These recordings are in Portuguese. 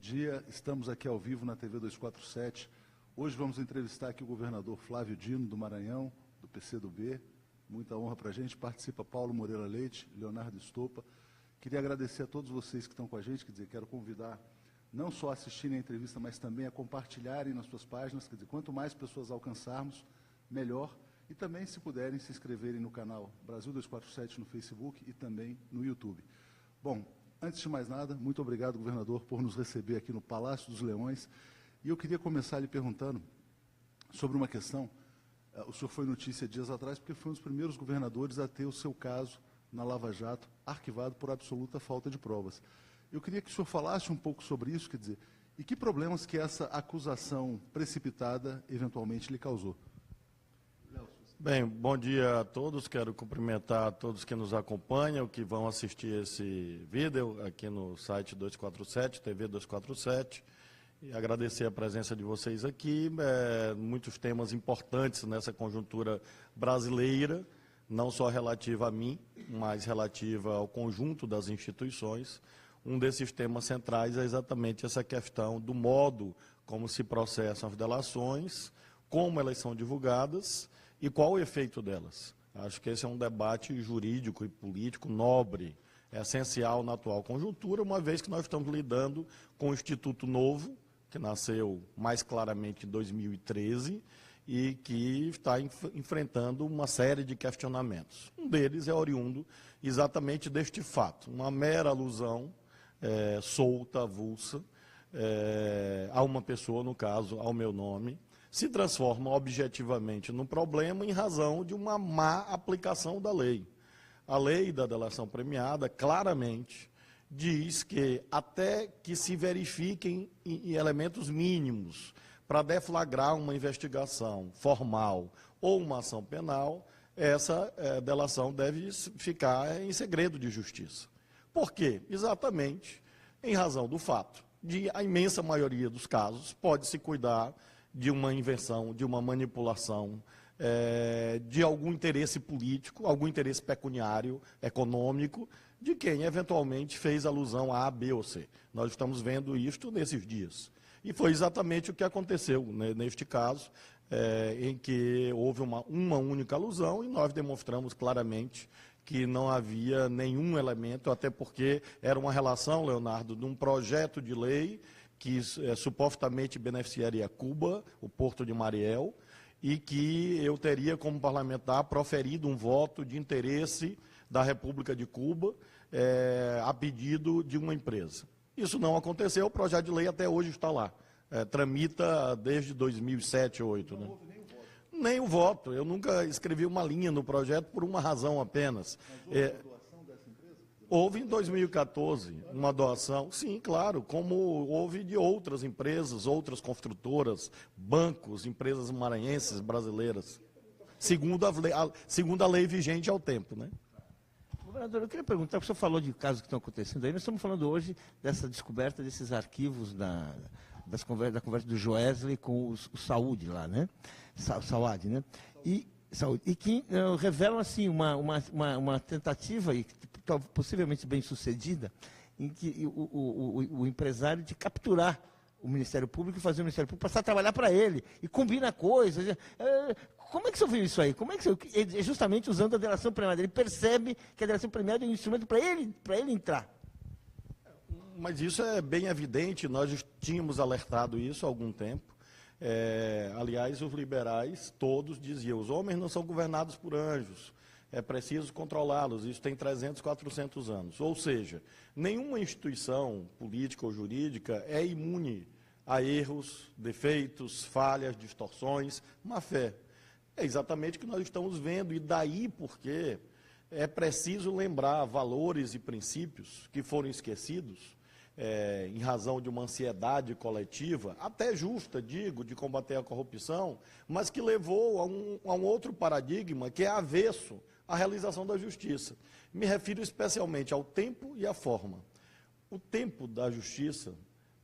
dia, estamos aqui ao vivo na TV 247. Hoje vamos entrevistar aqui o governador Flávio Dino, do Maranhão, do PCdoB. Muita honra para a gente. Participa Paulo Moreira Leite, Leonardo Estopa. Queria agradecer a todos vocês que estão com a gente, quer dizer, quero convidar não só a assistirem a entrevista, mas também a compartilharem nas suas páginas, quer dizer, quanto mais pessoas alcançarmos, melhor. E também, se puderem, se inscreverem no canal Brasil 247 no Facebook e também no YouTube. Bom, antes de mais nada, muito obrigado, governador, por nos receber aqui no Palácio dos Leões. E eu queria começar lhe perguntando sobre uma questão. O senhor foi notícia dias atrás, porque foi um dos primeiros governadores a ter o seu caso na Lava Jato arquivado por absoluta falta de provas. Eu queria que o senhor falasse um pouco sobre isso, quer dizer, e que problemas que essa acusação precipitada eventualmente lhe causou. Bem, bom dia a todos, quero cumprimentar a todos que nos acompanham, que vão assistir esse vídeo aqui no site 247, TV 247, e agradecer a presença de vocês aqui, muitos temas importantes nessa conjuntura brasileira, não só relativa a mim, mas relativa ao conjunto das instituições. Um desses temas centrais é exatamente essa questão do modo como se processam as delações, como elas são divulgadas, e qual o efeito delas? Acho que esse é um debate jurídico e político nobre, essencial na atual conjuntura, uma vez que nós estamos lidando com um instituto novo, que nasceu mais claramente em 2013 e que está enfrentando uma série de questionamentos. Um deles é oriundo exatamente deste fato, uma mera alusão solta, avulsa, a uma pessoa, no caso, ao meu nome, se transforma objetivamente num problema em razão de uma má aplicação da lei. A lei da delação premiada claramente diz que até que se verifiquem elementos mínimos para deflagrar uma investigação formal ou uma ação penal, essa delação deve ficar em segredo de justiça. Por quê? Exatamente em razão do fato de a imensa maioria dos casos pode-se cuidar de uma invenção, de uma manipulação, de algum interesse político, algum interesse pecuniário, econômico, de quem eventualmente fez alusão a A, B ou C. Nós estamos vendo isto nesses dias. E foi exatamente o que aconteceu neste caso, em que houve uma única alusão e nós demonstramos claramente que não havia nenhum elemento, até porque era uma relação, Leonardo, de um projeto de lei que supostamente beneficiaria Cuba, o Porto de Mariel, e que eu teria, como parlamentar, proferido um voto de interesse da República de Cuba a pedido de uma empresa. Isso não aconteceu, o projeto de lei até hoje está lá. Tramita desde 2007, 2008. Não houve nem o voto. Nem o voto. Eu nunca escrevi uma linha no projeto por uma razão apenas. Mas houve doação dessa empresa? Houve em 2014 uma doação, sim, claro, como houve de outras empresas, outras construtoras, bancos, empresas maranhenses, brasileiras, segundo a lei vigente ao tempo, né? Governador, eu queria perguntar, o senhor falou de casos que estão acontecendo aí, nós estamos falando hoje dessa descoberta desses arquivos da conversa do Joesley com o Saúde lá, né? Saúde, né? E que revelam, assim, uma tentativa, e possivelmente bem sucedida, em que o empresário de capturar o Ministério Público e fazer o Ministério Público passar a trabalhar para ele, e combina coisas. Como é que o senhor viu isso aí? Como é que justamente usando a delação premiada, ele percebe que a delação premiada é um instrumento para ele entrar? Mas isso é bem evidente, nós tínhamos alertado isso há algum tempo. Aliás, os liberais todos diziam, os homens não são governados por anjos, é preciso controlá-los, isso tem 300, 400 anos. Ou seja, nenhuma instituição política ou jurídica é imune a erros, defeitos, falhas, distorções, má-fé. É exatamente o que nós estamos vendo, e daí porque é preciso lembrar valores e princípios que foram esquecidos, em razão de uma ansiedade coletiva, até justa, digo, de combater a corrupção, mas que levou a um outro paradigma que é avesso à realização da justiça. Me refiro especialmente ao tempo e à forma. O tempo da justiça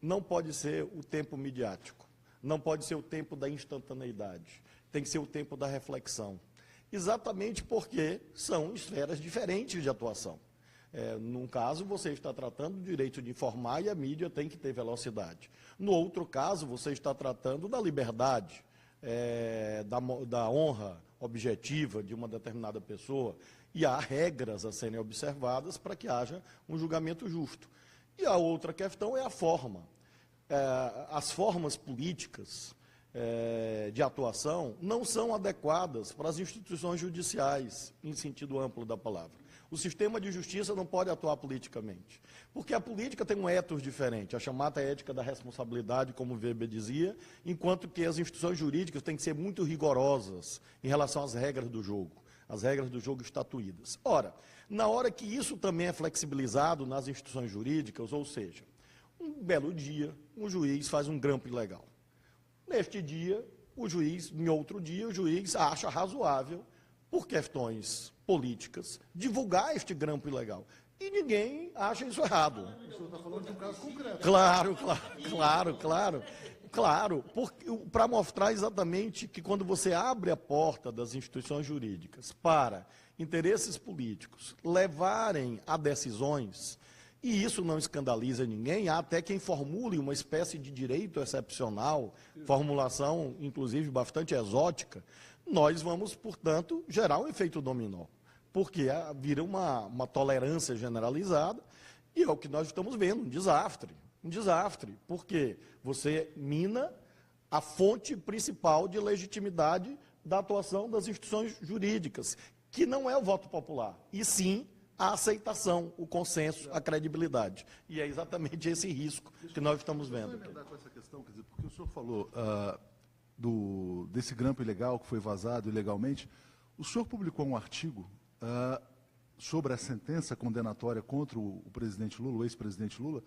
não pode ser o tempo midiático, não pode ser o tempo da instantaneidade, tem que ser o tempo da reflexão. Exatamente porque são esferas diferentes de atuação. Num caso, você está tratando do direito de informar e a mídia tem que ter velocidade. No outro caso, você está tratando da liberdade, da honra objetiva de uma determinada pessoa, e há regras a serem observadas para que haja um julgamento justo. E a outra questão é a forma. As formas políticas de atuação não são adequadas para as instituições judiciais, em sentido amplo da palavra. O sistema de justiça não pode atuar politicamente, porque a política tem um ethos diferente, a chamada ética da responsabilidade, como Weber dizia, enquanto que as instituições jurídicas têm que ser muito rigorosas em relação às regras do jogo, as regras do jogo estatuídas. Ora, na hora que isso também é flexibilizado nas instituições jurídicas, ou seja, um belo dia, um juiz faz um grampo ilegal. Neste dia, em outro dia, o juiz acha razoável, por questões políticas, divulgar este grampo ilegal. E ninguém acha isso errado. O senhor está falando de um caso concreto. Claro, para mostrar exatamente que quando você abre a porta das instituições jurídicas para interesses políticos levarem a decisões, e isso não escandaliza ninguém, há até quem formule uma espécie de direito excepcional, formulação, inclusive, bastante exótica, nós vamos, portanto, gerar um efeito dominó, porque vira uma tolerância generalizada, e é o que nós estamos vendo, um desastre, porque você mina a fonte principal de legitimidade da atuação das instituições jurídicas, que não é o voto popular, e sim a aceitação, o consenso, a credibilidade. E é exatamente esse risco que nós estamos vendo. Deixa eu emendar com essa questão, quer dizer, porque o senhor falou desse grampo ilegal que foi vazado ilegalmente. O senhor publicou um artigo sobre a sentença condenatória contra o presidente Lula, o ex-presidente Lula,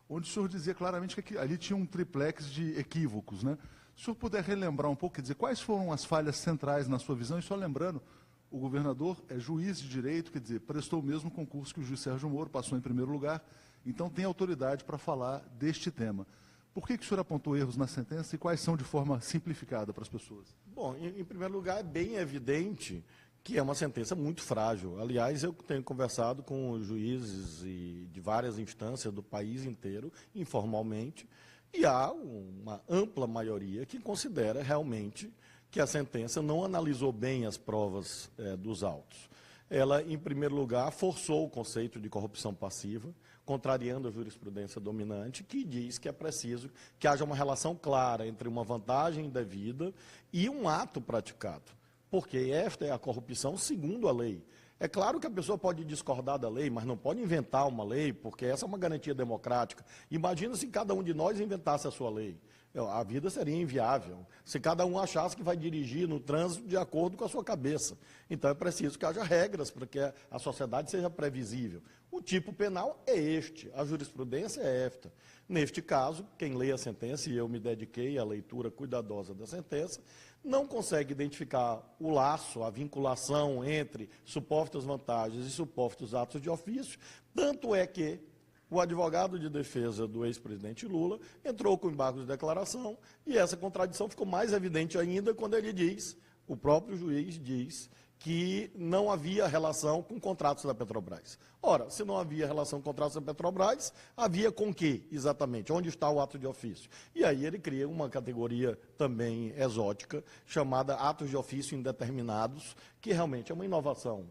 onde o senhor dizia claramente que ali tinha um triplex de equívocos, né? Se o senhor puder relembrar um pouco, quer dizer, quais foram as falhas centrais na sua visão, e só lembrando, o governador é juiz de direito, quer dizer, prestou o mesmo concurso que o juiz Sérgio Moro, passou em primeiro lugar, então tem autoridade para falar deste tema. Por que o senhor apontou erros na sentença e quais são de forma simplificada para as pessoas? Bom, em primeiro lugar, é bem evidente que é uma sentença muito frágil. Aliás, eu tenho conversado com juízes de várias instâncias do país inteiro, informalmente, e há uma ampla maioria que considera realmente que a sentença não analisou bem as provas dos autos. Ela, em primeiro lugar, forçou o conceito de corrupção passiva, contrariando a jurisprudência dominante, que diz que é preciso que haja uma relação clara entre uma vantagem indevida e um ato praticado, porque esta é a corrupção segundo a lei. É claro que a pessoa pode discordar da lei, mas não pode inventar uma lei, porque essa é uma garantia democrática. Imagina se cada um de nós inventasse a sua lei. A vida seria inviável, se cada um achasse que vai dirigir no trânsito de acordo com a sua cabeça. Então é preciso que haja regras para que a sociedade seja previsível. O tipo penal é este, a jurisprudência é esta. Neste caso, quem lê a sentença, e eu me dediquei à leitura cuidadosa da sentença, não consegue identificar o laço, a vinculação entre supostas vantagens e supostos atos de ofício, tanto é que o advogado de defesa do ex-presidente Lula entrou com embargo de declaração e essa contradição ficou mais evidente ainda quando ele diz, o próprio juiz diz, que não havia relação com contratos da Petrobras. Ora, se não havia relação com contratos da Petrobras, havia com quê, exatamente? Onde está o ato de ofício? E aí ele cria uma categoria também exótica, chamada atos de ofício indeterminados, que realmente é uma inovação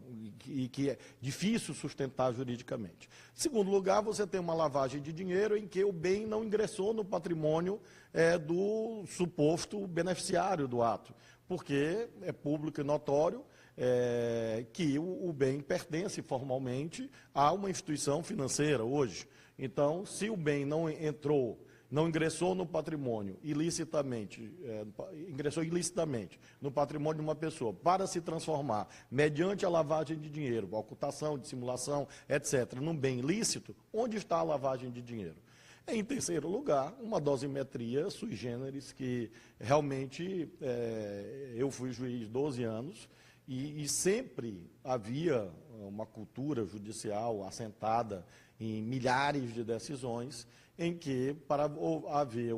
e que é difícil sustentar juridicamente. Em segundo lugar, você tem uma lavagem de dinheiro em que o bem não ingressou no patrimônio do suposto beneficiário do ato, porque é público e notório que o bem pertence formalmente a uma instituição financeira hoje. Então, se o bem não ingressou no patrimônio ilicitamente, ingressou ilicitamente no patrimônio de uma pessoa para se transformar, mediante a lavagem de dinheiro, ocultação, dissimulação, etc., num bem ilícito, onde está a lavagem de dinheiro? Em terceiro lugar, uma dosimetria sui generis, que realmente eu fui juiz 12 anos, e sempre havia uma cultura judicial assentada em milhares de decisões, em que, para haver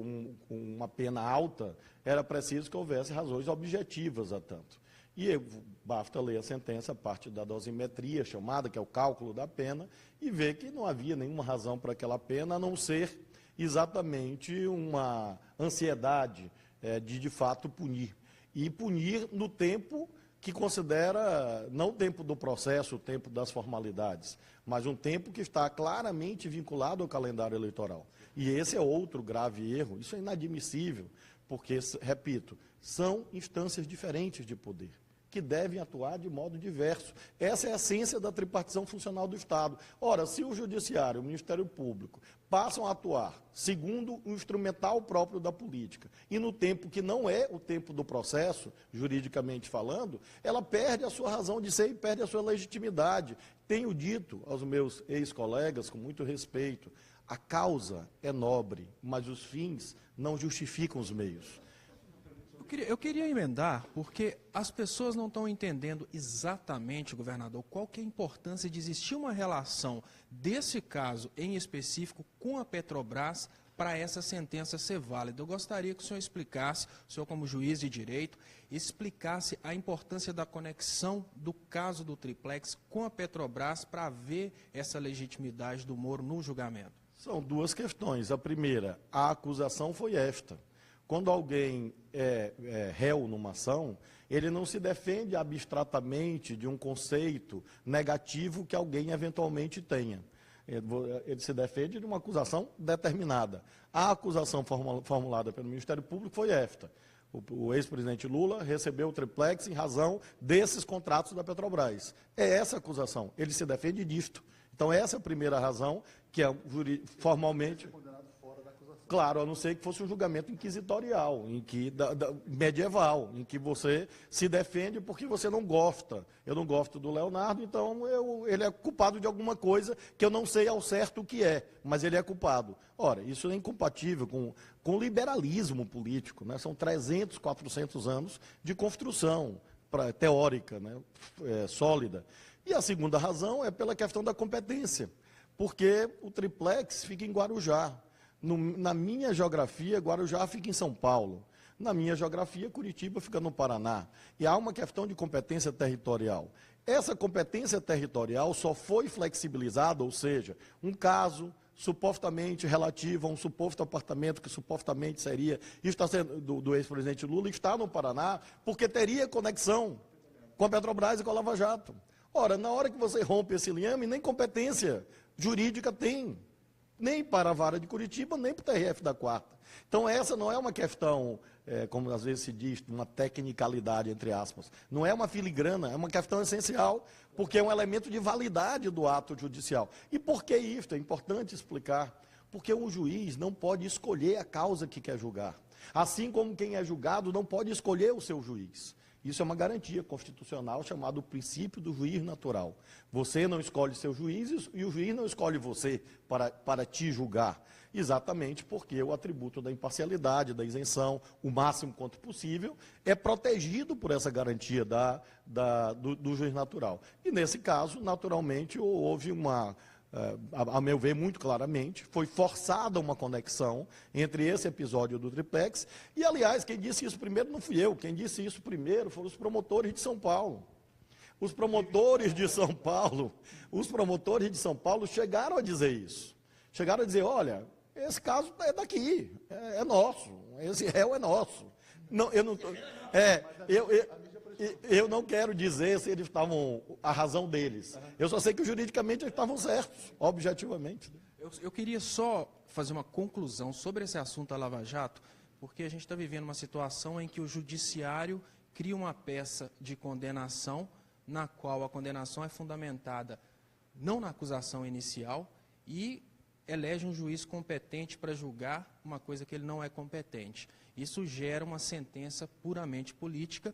uma pena alta, era preciso que houvesse razões objetivas a tanto. E basta ler a sentença, a parte da dosimetria chamada, que é o cálculo da pena, e ver que não havia nenhuma razão para aquela pena, a não ser exatamente uma ansiedade de fato, punir. E punir no tempo que considera, não o tempo do processo, o tempo das formalidades, mas um tempo que está claramente vinculado ao calendário eleitoral. E esse é outro grave erro, isso é inadmissível, porque, repito, são instâncias diferentes de poder, que devem atuar de modo diverso. Essa é a essência da tripartição funcional do Estado. Ora, se o Judiciário e o Ministério Público passam a atuar segundo o instrumental próprio da política, e no tempo que não é o tempo do processo, juridicamente falando, ela perde a sua razão de ser e perde a sua legitimidade. Tenho dito aos meus ex-colegas, com muito respeito, a causa é nobre, mas os fins não justificam os meios. Eu queria emendar, porque as pessoas não estão entendendo exatamente, governador, qual que é a importância de existir uma relação desse caso em específico com a Petrobras para essa sentença ser válida. Eu gostaria que o senhor explicasse, o senhor como juiz de direito, explicasse a importância da conexão do caso do triplex com a Petrobras para haver essa legitimidade do Moro no julgamento. São duas questões. A primeira, a acusação foi esta. Quando alguém é réu numa ação, ele não se defende abstratamente de um conceito negativo que alguém eventualmente tenha. Ele se defende de uma acusação determinada. A acusação formulada pelo Ministério Público foi esta. O ex-presidente Lula recebeu o triplex em razão desses contratos da Petrobras. É essa a acusação. Ele se defende disto. Então, essa é a primeira razão, que é formalmente... Claro, a não ser que fosse um julgamento inquisitorial, medieval, em que você se defende porque você não gosta. Eu não gosto do Leonardo, então ele é culpado de alguma coisa que eu não sei ao certo o que é, mas ele é culpado. Ora, isso é incompatível com o liberalismo político, né? São 300, 400 anos de construção teórica, né? Sólida. E a segunda razão é pela questão da competência, porque o triplex fica em Guarujá. Na minha geografia, Guarujá fica em São Paulo. Na minha geografia, Curitiba fica no Paraná. E há uma questão de competência territorial. Essa competência territorial só foi flexibilizada, ou seja, um caso supostamente relativo a um suposto apartamento que supostamente seria, está sendo do ex-presidente Lula, está no Paraná, porque teria conexão com a Petrobras e com a Lava Jato. Ora, na hora que você rompe esse liame, nem competência jurídica tem. Nem para a vara de Curitiba, nem para o TRF da Quarta. Então, essa não é uma questão, como às vezes se diz, uma tecnicalidade, entre aspas. Não é uma filigrana, é uma questão essencial, porque é um elemento de validade do ato judicial. E por que isso? É importante explicar. Porque um juiz não pode escolher a causa que quer julgar. Assim como quem é julgado não pode escolher o seu juiz. Isso é uma garantia constitucional chamada o princípio do juiz natural. Você não escolhe seus juízes e o juiz não escolhe você para te julgar. Exatamente porque o atributo da imparcialidade, da isenção, o máximo quanto possível, é protegido por essa garantia do juiz natural. E nesse caso, naturalmente, houve a meu ver, muito claramente, foi forçada uma conexão entre esse episódio do triplex, e, aliás, quem disse isso primeiro não fui eu, quem disse isso primeiro foram os promotores de São Paulo. Os promotores de São Paulo chegaram a dizer isso. Chegaram a dizer, olha, esse caso é daqui, é nosso, esse réu é nosso. Não, eu não tô, eu não quero dizer se eles estavam, a razão deles. Eu só sei que juridicamente eles estavam certos, objetivamente. Eu queria só fazer uma conclusão sobre esse assunto da Lava Jato, porque a gente está vivendo uma situação em que o judiciário cria uma peça de condenação, na qual a condenação é fundamentada não na acusação inicial e elege um juiz competente para julgar uma coisa que ele não é competente. Isso gera uma sentença puramente política,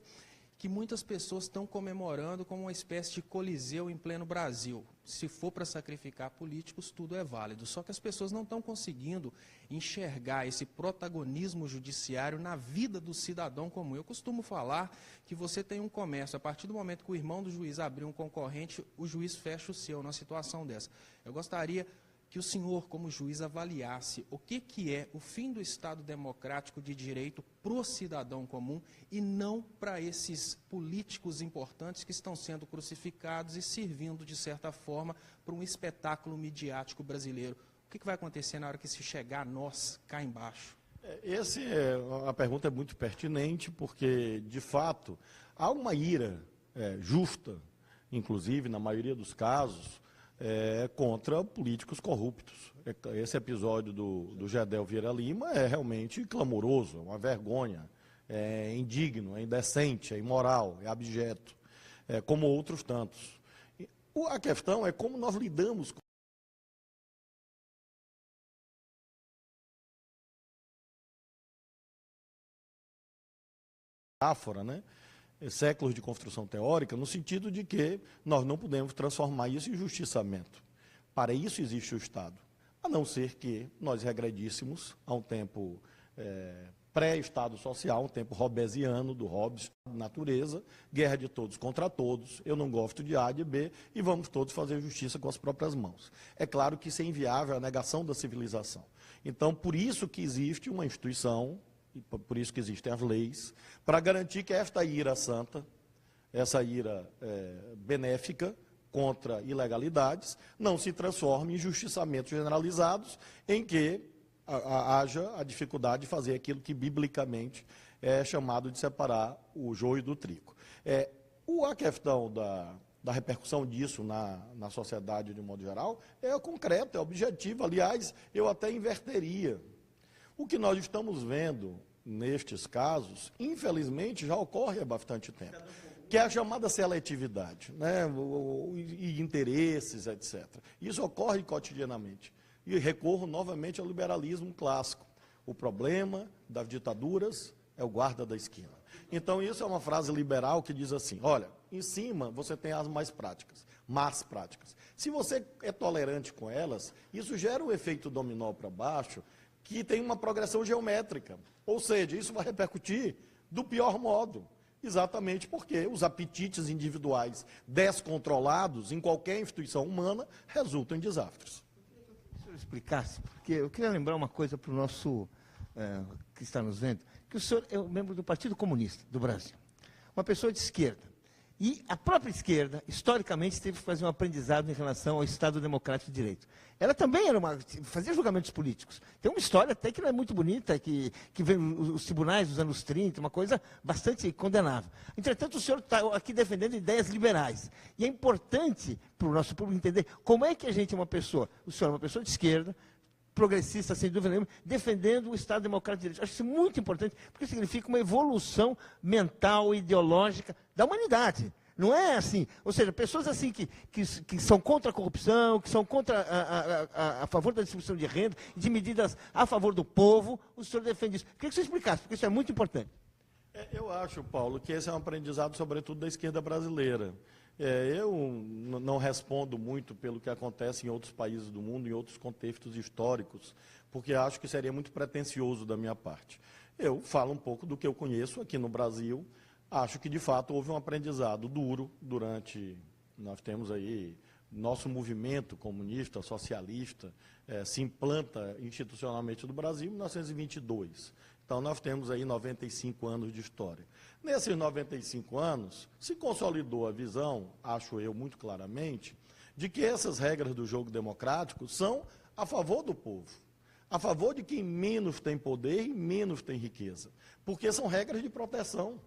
que muitas pessoas estão comemorando como uma espécie de coliseu em pleno Brasil. Se for para sacrificar políticos, tudo é válido. Só que as pessoas não estão conseguindo enxergar esse protagonismo judiciário na vida do cidadão comum. Eu costumo falar que você tem um comércio, a partir do momento que o irmão do juiz abrir um concorrente, o juiz fecha o seu numa situação dessa. Eu gostaria que o senhor, como juiz, avaliasse o que é o fim do Estado democrático de direito para o cidadão comum e não para esses políticos importantes que estão sendo crucificados e servindo, de certa forma, para um espetáculo midiático brasileiro. O que vai acontecer na hora que se chegar a nós cá embaixo? A pergunta é muito pertinente, porque, de fato, há uma ira justa, inclusive, na maioria dos casos, contra políticos corruptos. Esse episódio do Gedel Vieira Lima é realmente clamoroso, é uma vergonha, é indigno, é indecente, é imoral, é abjeto, como outros tantos. A questão é como nós lidamos com a metáfora, né? Séculos de construção teórica, no sentido de que nós não podemos transformar isso em justiçamento. Para isso existe o Estado, a não ser que nós regredíssemos a um tempo pré-Estado social, um tempo hobbesiano, do Hobbes, natureza, guerra de todos contra todos, eu não gosto de A, de B, e vamos todos fazer justiça com as próprias mãos. É claro que isso é inviável, a negação da civilização. Então, por isso que existe uma instituição, e por isso que existem as leis, para garantir que esta ira santa, essa ira benéfica contra ilegalidades, não se transforme em justiçamentos generalizados em que haja a dificuldade de fazer aquilo que biblicamente é chamado de separar o joio do trigo. A questão da repercussão disso na sociedade de um modo geral é concreta, é objetiva. Aliás, eu até inverteria. O que nós estamos vendo nestes casos, infelizmente, já ocorre há bastante tempo, que é a chamada seletividade, né? E interesses, etc. Isso ocorre cotidianamente. E recorro novamente ao liberalismo clássico. O problema das ditaduras é o guarda da esquina. Então, isso é uma frase liberal que diz assim, olha, em cima você tem as más práticas. Se você é tolerante com elas, isso gera um efeito dominó para baixo, que tem uma progressão geométrica. Ou seja, isso vai repercutir do pior modo, exatamente porque os apetites individuais descontrolados em qualquer instituição humana resultam em desastres. Se o senhor explicasse, porque eu queria lembrar uma coisa para o nosso, que está nos vendo, que o senhor é um membro do Partido Comunista do Brasil, uma pessoa de esquerda. E a própria esquerda, historicamente, teve que fazer um aprendizado em relação ao Estado Democrático de Direito. Ela também fazia julgamentos políticos. Tem uma história até que não é muito bonita, que vem os tribunais dos anos 30, uma coisa bastante condenável. Entretanto, o senhor está aqui defendendo ideias liberais. E é importante para o nosso público entender como é que a gente é uma pessoa, o senhor é uma pessoa de esquerda, progressista, sem dúvida nenhuma, defendendo o Estado Democrático de Direito. Acho isso muito importante, porque significa uma evolução mental, ideológica da humanidade. Não é assim, ou seja, pessoas assim que são contra a corrupção, que são contra a favor da distribuição de renda, de medidas a favor do povo, o senhor defende isso. Queria que você explicasse, porque isso é muito importante. Eu acho, Paulo, que esse é um aprendizado, sobretudo, da esquerda brasileira. Eu não respondo muito pelo que acontece em outros países do mundo, em outros contextos históricos, porque acho que seria muito pretensioso da minha parte. Eu falo um pouco do que eu conheço aqui no Brasil. Acho que, de fato, houve um aprendizado duro durante... Nós temos aí... Nosso movimento comunista, socialista, se implanta institucionalmente no Brasil em 1922. Então, nós temos aí 95 anos de história. Nesses 95 anos, se consolidou a visão, acho eu muito claramente, de que essas regras do jogo democrático são a favor do povo, a favor de quem menos tem poder e menos tem riqueza, porque são regras de proteção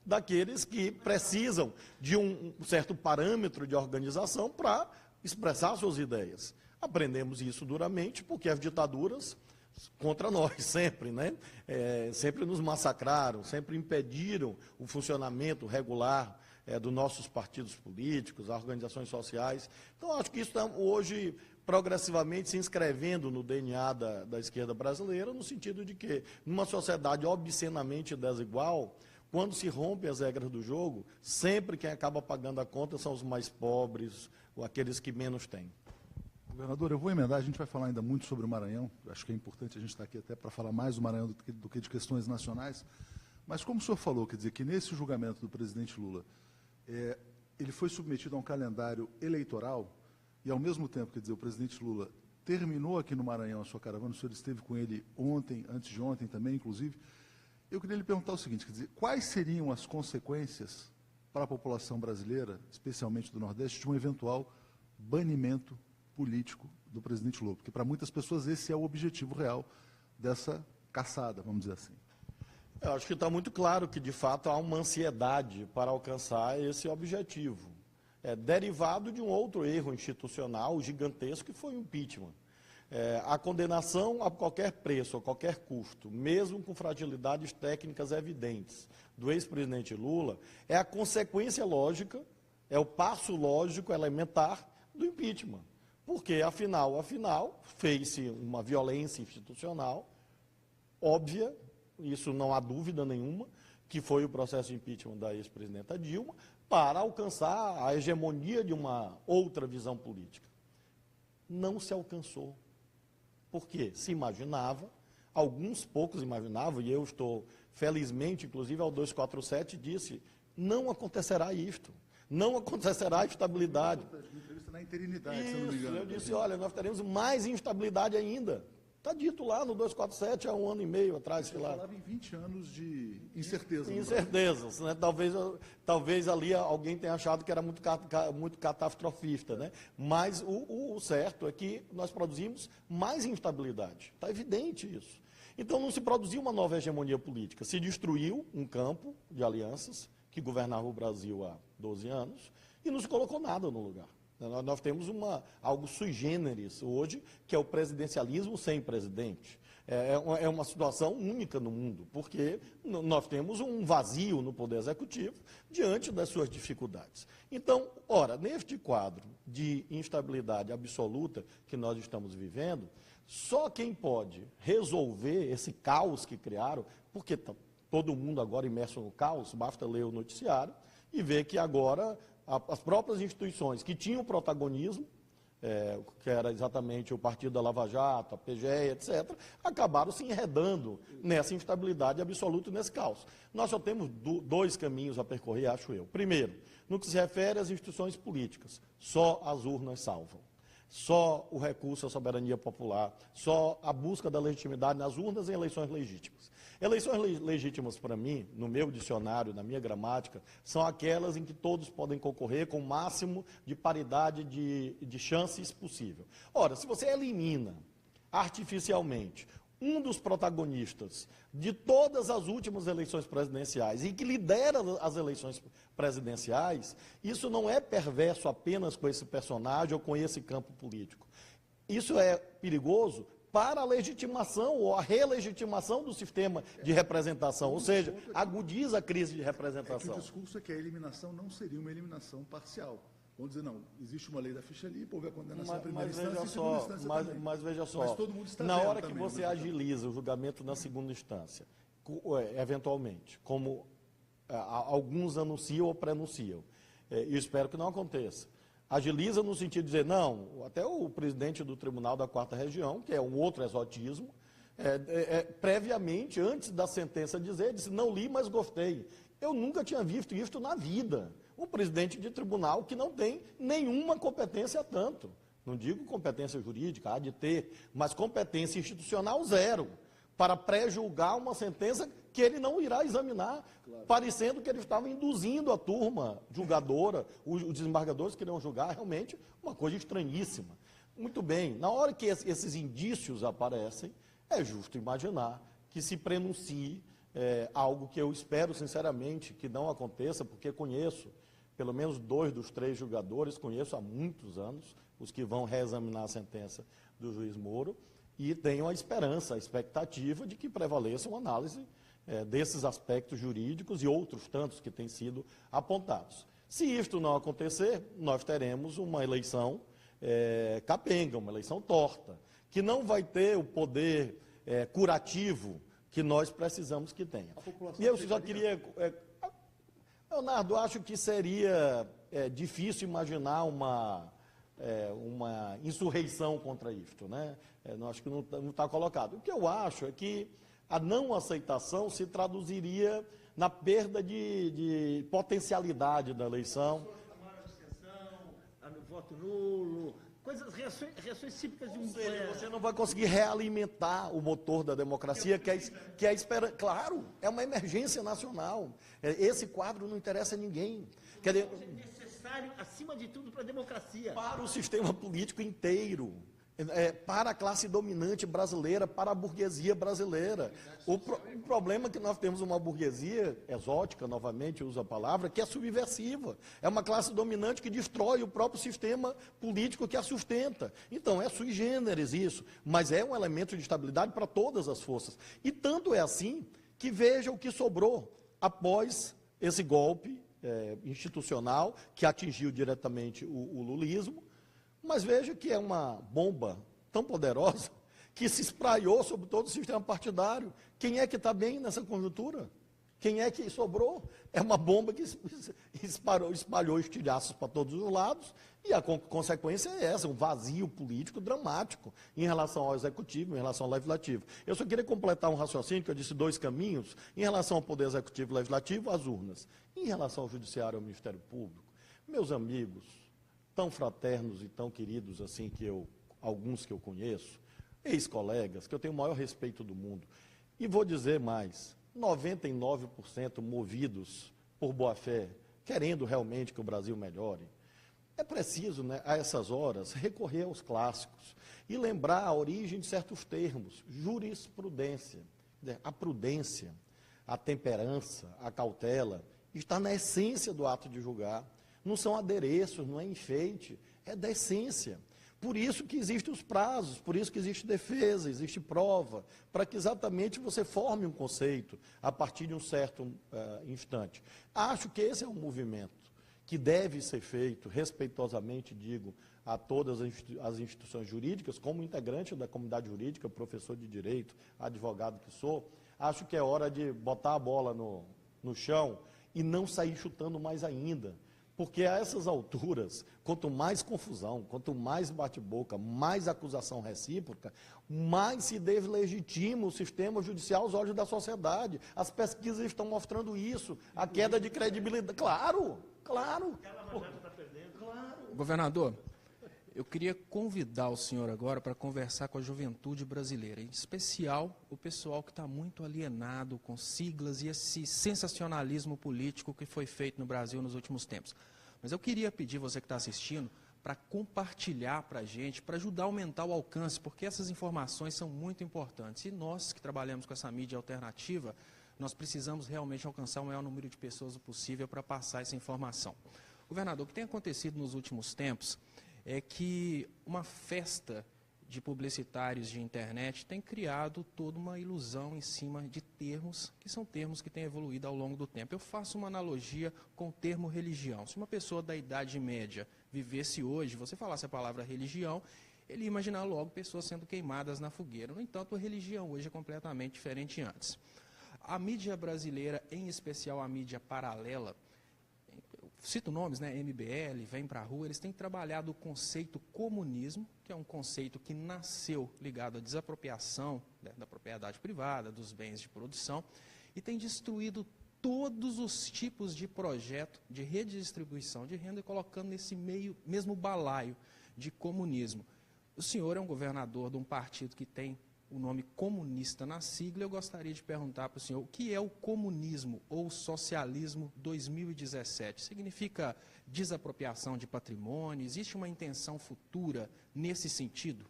daqueles que precisam de um certo parâmetro de organização para expressar suas ideias. Aprendemos isso duramente porque as ditaduras contra nós, sempre, né? Sempre nos massacraram, sempre impediram o funcionamento regular dos nossos partidos políticos, as organizações sociais. Então, acho que isso está hoje progressivamente se inscrevendo no DNA da esquerda brasileira, no sentido de que, numa sociedade obscenamente desigual, quando se rompe as regras do jogo, sempre quem acaba pagando a conta são os mais pobres, ou aqueles que menos têm. Governador, eu vou emendar, a gente vai falar ainda muito sobre o Maranhão, acho que é importante a gente estar aqui até para falar mais do Maranhão do que de questões nacionais, mas como o senhor falou, quer dizer, que nesse julgamento do presidente Lula, ele foi submetido a um calendário eleitoral e, ao mesmo tempo, quer dizer, o presidente Lula terminou aqui no Maranhão a sua caravana, o senhor esteve com ele ontem, antes de ontem também, inclusive. Eu queria lhe perguntar o seguinte, quer dizer, quais seriam as consequências para a população brasileira, especialmente do Nordeste, de um eventual banimento político do presidente Lula? Porque, para muitas pessoas, esse é o objetivo real dessa caçada, vamos dizer assim. Eu acho que está muito claro que, de fato, há uma ansiedade para alcançar esse objetivo. É derivado de um outro erro institucional gigantesco, que foi o impeachment. A condenação a qualquer preço, a qualquer custo, mesmo com fragilidades técnicas evidentes, do ex-presidente Lula, é a consequência lógica, é o passo lógico, elementar do impeachment. Porque, afinal, fez-se uma violência institucional óbvia, isso não há dúvida nenhuma, que foi o processo de impeachment da ex-presidenta Dilma, para alcançar a hegemonia de uma outra visão política. Não se alcançou. Porque se imaginava, alguns poucos imaginavam, e eu estou, felizmente, inclusive ao 247, disse, não acontecerá isto, não acontecerá estabilidade. Uma entrevista na interinidade, Isso, se eu não me engano. eu disse, olha, nós teremos mais instabilidade ainda. Está dito lá no 247, há 1 ano e meio atrás, sei lá. Falava em 20 anos de incerteza. Incertezas, né? Talvez ali alguém tenha achado que era muito catastrofista, né? Mas o certo é que nós produzimos mais instabilidade. Está evidente isso. Então não se produziu uma nova hegemonia política, se destruiu um campo de alianças que governava o Brasil há 12 anos e não se colocou nada no lugar. Nós temos algo sui generis hoje, que é o presidencialismo sem presidente. É uma situação única no mundo, porque nós temos um vazio no Poder Executivo diante das suas dificuldades. Então, ora, neste quadro de instabilidade absoluta que nós estamos vivendo, só quem pode resolver esse caos que criaram, porque está todo mundo agora imerso no caos, basta ler o noticiário e ver que agora as próprias instituições que tinham protagonismo, que era exatamente o Partido da Lava Jato, a PGE, etc., acabaram se enredando nessa instabilidade absoluta e nesse caos. Nós só temos dois caminhos a percorrer, acho eu. Primeiro, no que se refere às instituições políticas, só as urnas salvam. Só o recurso à soberania popular, só a busca da legitimidade nas urnas em eleições legítimas. Eleições legítimas, para mim, no meu dicionário, na minha gramática, são aquelas em que todos podem concorrer com o máximo de paridade de chances possível. Ora, se você elimina artificialmente um dos protagonistas de todas as últimas eleições presidenciais e que lidera as eleições presidenciais, isso não é perverso apenas com esse personagem ou com esse campo político. Isso é perigoso para a legitimação ou a relegitimação do sistema de representação, ou seja, agudiza a crise de representação. O discurso é que a eliminação não seria uma eliminação parcial. Vamos dizer, não, existe uma lei da ficha limpa, houve a condenação em primeira instância e segunda instância também. Mas veja só, mas todo mundo está na hora também, que você agiliza o julgamento na segunda instância, eventualmente, como alguns anunciam ou prenunciam, eu espero que não aconteça, agiliza no sentido de dizer, não, até o presidente do Tribunal da 4ª Região, que é um outro exotismo, previamente, antes da sentença disse, não li, mas gostei. Eu nunca tinha visto isso na vida. Um presidente de tribunal que não tem nenhuma competência tanto. Não digo competência jurídica, há de ter, mas competência institucional zero, para pré-julgar uma sentença que ele não irá examinar, claro, parecendo que ele estava induzindo a turma julgadora, os desembargadores queriam julgar realmente uma coisa estranhíssima. Muito bem, na hora que esses indícios aparecem, é justo imaginar que se prenuncie algo que eu espero sinceramente que não aconteça, porque conheço pelo menos 2 dos 3 julgadores, conheço há muitos anos, os que vão reexaminar a sentença do juiz Moro, e tenho a esperança, a expectativa de que prevaleça uma análise desses aspectos jurídicos e outros tantos que têm sido apontados. Se isto não acontecer, nós teremos uma eleição capenga, uma eleição torta, que não vai ter o poder curativo que nós precisamos que tenha. E eu só queria... Leonardo, acho que seria difícil imaginar uma insurreição contra isto, né? Acho que não está colocado. O que eu acho é que a não aceitação se traduziria na perda de potencialidade da eleição. Voto nulo, reações típicas de um... Você não vai conseguir realimentar o motor da democracia, que é a esperança. Claro, é uma emergência nacional. Esse quadro não interessa a ninguém. Quer dizer, É necessário, acima de tudo, para a democracia. para o sistema político inteiro, para a classe dominante brasileira, para a burguesia brasileira. O problema é que nós temos uma burguesia exótica, novamente uso a palavra, que é subversiva. É uma classe dominante que destrói o próprio sistema político que a sustenta. Então, é sui generis isso, mas é um elemento de estabilidade para todas as forças. E tanto é assim que veja o que sobrou após esse golpe institucional que atingiu diretamente o lulismo, mas veja que é uma bomba tão poderosa que se espraiou sobre todo o sistema partidário. Quem é que está bem nessa conjuntura? Quem é que sobrou? É uma bomba que espalhou estilhaços para todos os lados, e a consequência é essa, um vazio político dramático em relação ao executivo, em relação ao legislativo. Eu só queria completar um raciocínio, que eu disse 2 caminhos, em relação ao poder executivo e legislativo, as urnas. Em relação ao judiciário e ao Ministério Público, meus amigos, tão fraternos e tão queridos assim, alguns que eu conheço, ex-colegas, que eu tenho o maior respeito do mundo, e vou dizer mais, 99% movidos por boa-fé, querendo realmente que o Brasil melhore. É preciso, né, a essas horas, recorrer aos clássicos e lembrar a origem de certos termos, jurisprudência. A prudência, a temperança, a cautela, está na essência do ato de julgar. Não são adereços, não é enfeite, é da essência. Por isso que existem os prazos, por isso que existe defesa, existe prova, para que exatamente você forme um conceito a partir de um certo instante. Acho que esse é um movimento que deve ser feito, respeitosamente digo, a todas as instituições jurídicas, como integrante da comunidade jurídica, professor de direito, advogado que sou. Acho que é hora de botar a bola no chão e não sair chutando mais ainda. Porque a essas alturas, quanto mais confusão, quanto mais bate-boca, mais acusação recíproca, mais se deslegitima o sistema judicial aos olhos da sociedade. As pesquisas estão mostrando isso, a queda de credibilidade. Claro. Governador, eu queria convidar o senhor agora para conversar com a juventude brasileira, em especial o pessoal que está muito alienado com siglas e esse sensacionalismo político que foi feito no Brasil nos últimos tempos. Mas eu queria pedir você que está assistindo para compartilhar para a gente, para ajudar a aumentar o alcance, porque essas informações são muito importantes. E nós que trabalhamos com essa mídia alternativa, nós precisamos realmente alcançar o maior número de pessoas possível para passar essa informação. Governador, o que tem acontecido nos últimos tempos é que uma festa de publicitários de internet tem criado toda uma ilusão em cima de termos, que são termos que têm evoluído ao longo do tempo. Eu faço uma analogia com o termo religião. Se uma pessoa da Idade Média vivesse hoje, você falasse a palavra religião, ele ia imaginar logo pessoas sendo queimadas na fogueira. No entanto, a religião hoje é completamente diferente de antes. A mídia brasileira, em especial a mídia paralela, cito nomes, né, MBL, Vem Pra Rua, eles têm trabalhado o conceito comunismo, que é um conceito que nasceu ligado à desapropriação da propriedade privada, dos bens de produção, e tem destruído todos os tipos de projeto de redistribuição de renda, colocando nesse mesmo balaio de comunismo. O senhor é um governador de um partido que tem o nome comunista na sigla. Eu gostaria de perguntar para o senhor o que é o comunismo ou socialismo 2017? Significa desapropriação de patrimônio? Existe uma intenção futura nesse sentido?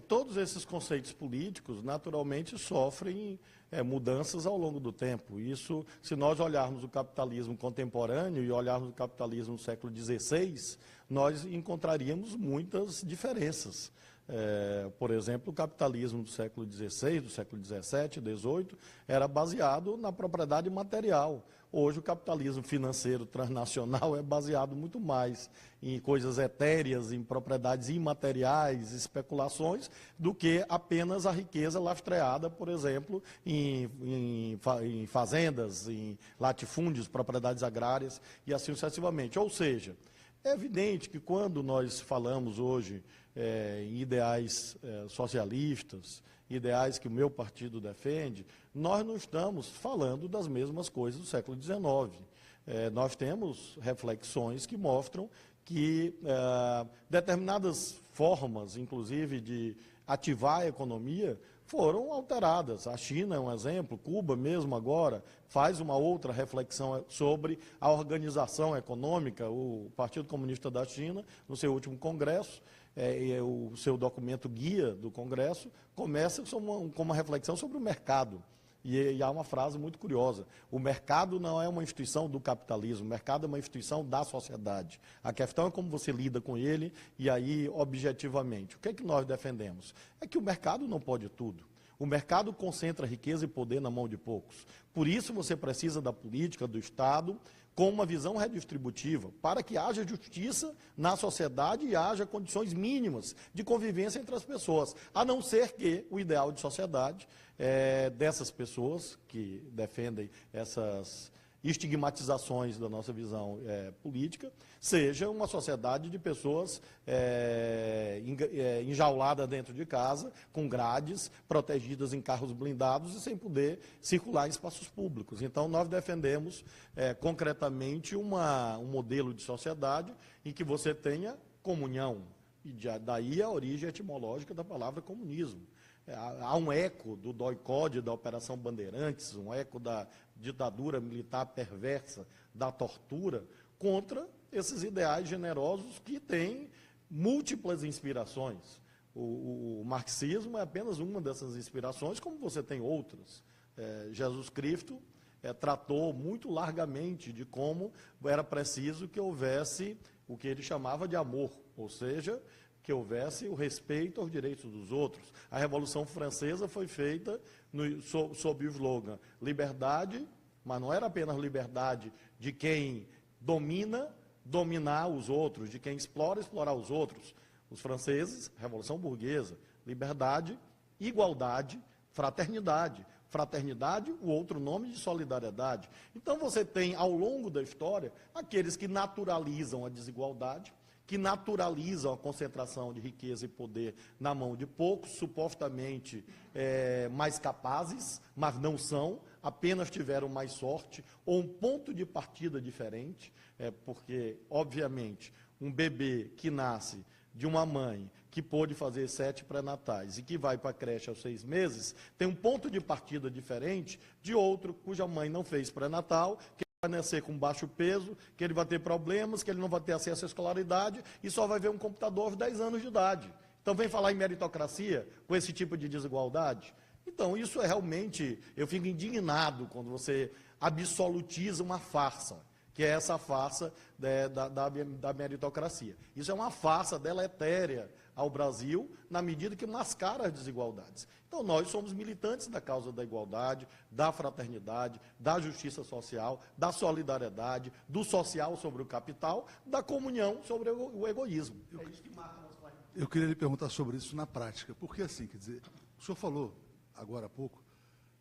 Todos esses conceitos políticos, naturalmente, sofrem mudanças ao longo do tempo. Isso, se nós olharmos o capitalismo contemporâneo e olharmos o capitalismo do século XVI, nós encontraríamos muitas diferenças. Por exemplo, o capitalismo do século XVI, do século XVII, XVIII, era baseado na propriedade material. Hoje, o capitalismo financeiro transnacional é baseado muito mais em coisas etéreas, em propriedades imateriais, especulações, do que apenas a riqueza lastreada, por exemplo, em fazendas, em latifúndios, propriedades agrárias e assim sucessivamente. Ou seja, é evidente que quando nós falamos hoje em ideais socialistas, ideais que o meu partido defende, nós não estamos falando das mesmas coisas do século XIX. Nós temos reflexões que mostram que determinadas formas, inclusive, de ativar a economia, foram alteradas. A China é um exemplo, Cuba mesmo agora faz uma outra reflexão sobre a organização econômica. O Partido Comunista da China, no seu último congresso, o seu documento guia do congresso, começa com uma reflexão sobre o mercado. E há uma frase muito curiosa: o mercado não é uma instituição do capitalismo, o mercado é uma instituição da sociedade. A questão é como você lida com ele, e aí, objetivamente, o que é que nós defendemos? É que o mercado não pode tudo. O mercado concentra riqueza e poder na mão de poucos. Por isso você precisa da política, do Estado, com uma visão redistributiva, para que haja justiça na sociedade e haja condições mínimas de convivência entre as pessoas, a não ser que o ideal de sociedade dessas pessoas que defendem essas estigmatizações da nossa visão política, seja uma sociedade de pessoas enjauladas dentro de casa, com grades, protegidas em carros blindados e sem poder circular em espaços públicos. Então, nós defendemos concretamente um modelo de sociedade em que você tenha comunhão, e daí a origem etimológica da palavra comunismo. Há um eco do DOI-CODE, da Operação Bandeirantes, um eco da ditadura militar perversa, da tortura, contra esses ideais generosos que têm múltiplas inspirações. O marxismo é apenas uma dessas inspirações, como você tem outras. Jesus Cristo tratou muito largamente de como era preciso que houvesse o que ele chamava de amor, ou seja, que houvesse o respeito aos direitos dos outros. A Revolução Francesa foi feita sob o slogan liberdade, mas não era apenas liberdade de quem dominar os outros, de quem explorar os outros. Os franceses, Revolução Burguesa, liberdade, igualdade, fraternidade. Fraternidade, o outro nome de solidariedade. Então você tem, ao longo da história, aqueles que naturalizam a desigualdade, que naturalizam a concentração de riqueza e poder na mão de poucos, supostamente mais capazes, mas não são, apenas tiveram mais sorte, ou um ponto de partida diferente, porque, obviamente, um bebê que nasce de uma mãe que pôde fazer 7 pré-natais e que vai para a creche aos 6 meses, tem um ponto de partida diferente de outro cuja mãe não fez pré-natal, vai nascer com baixo peso, que ele vai ter problemas, que ele não vai ter acesso à escolaridade e só vai ver um computador aos 10 anos de idade. Então, vem falar em meritocracia com esse tipo de desigualdade? Então, isso é realmente, eu fico indignado quando você absolutiza uma farsa, que é essa farsa da meritocracia. Isso é uma farsa deletéria ao Brasil, na medida que mascara as desigualdades. Então, nós somos militantes da causa da igualdade, da fraternidade, da justiça social, da solidariedade, do social sobre o capital, da comunhão sobre o egoísmo. Eu queria lhe perguntar sobre isso na prática, porque assim, quer dizer, o senhor falou agora há pouco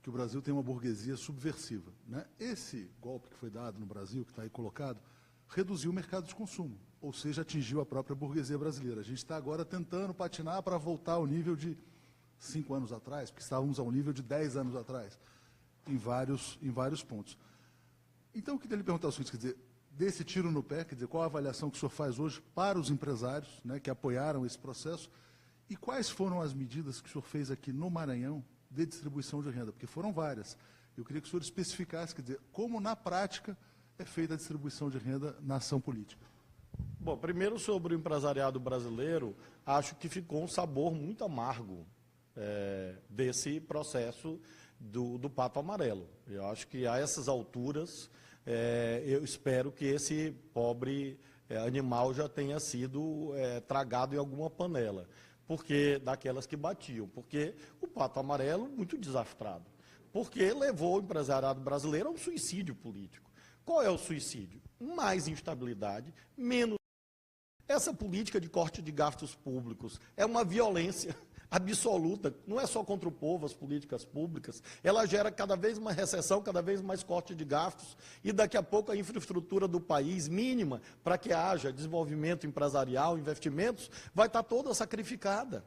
que o Brasil tem uma burguesia subversiva, né? Esse golpe que foi dado no Brasil, que está aí colocado, reduziu o mercado de consumo, ou seja, atingiu a própria burguesia brasileira. A gente está agora tentando patinar para voltar ao nível de 5 anos atrás, porque estávamos ao nível de 10 anos atrás, em vários pontos. Então, eu queria lhe perguntar o seguinte, quer dizer, desse tiro no pé, quer dizer, qual a avaliação que o senhor faz hoje para os empresários, né, que apoiaram esse processo, e quais foram as medidas que o senhor fez aqui no Maranhão de distribuição de renda? Porque foram várias. Eu queria que o senhor especificasse, quer dizer, como na prática é feita a distribuição de renda na ação política. Bom, primeiro sobre o empresariado brasileiro, acho que ficou um sabor muito amargo desse processo do Pato Amarelo. Eu acho que a essas alturas, eu espero que esse pobre animal já tenha sido tragado em alguma panela, porque daquelas que batiam, porque o Pato Amarelo, muito desastrado, porque levou o empresariado brasileiro a um suicídio político. Qual é o suicídio? Mais instabilidade, menos. Essa política de corte de gastos públicos é uma violência absoluta, não é só contra o povo, as políticas públicas, ela gera cada vez mais recessão, cada vez mais corte de gastos, e daqui a pouco a infraestrutura do país, mínima, para que haja desenvolvimento empresarial, investimentos, vai estar toda sacrificada.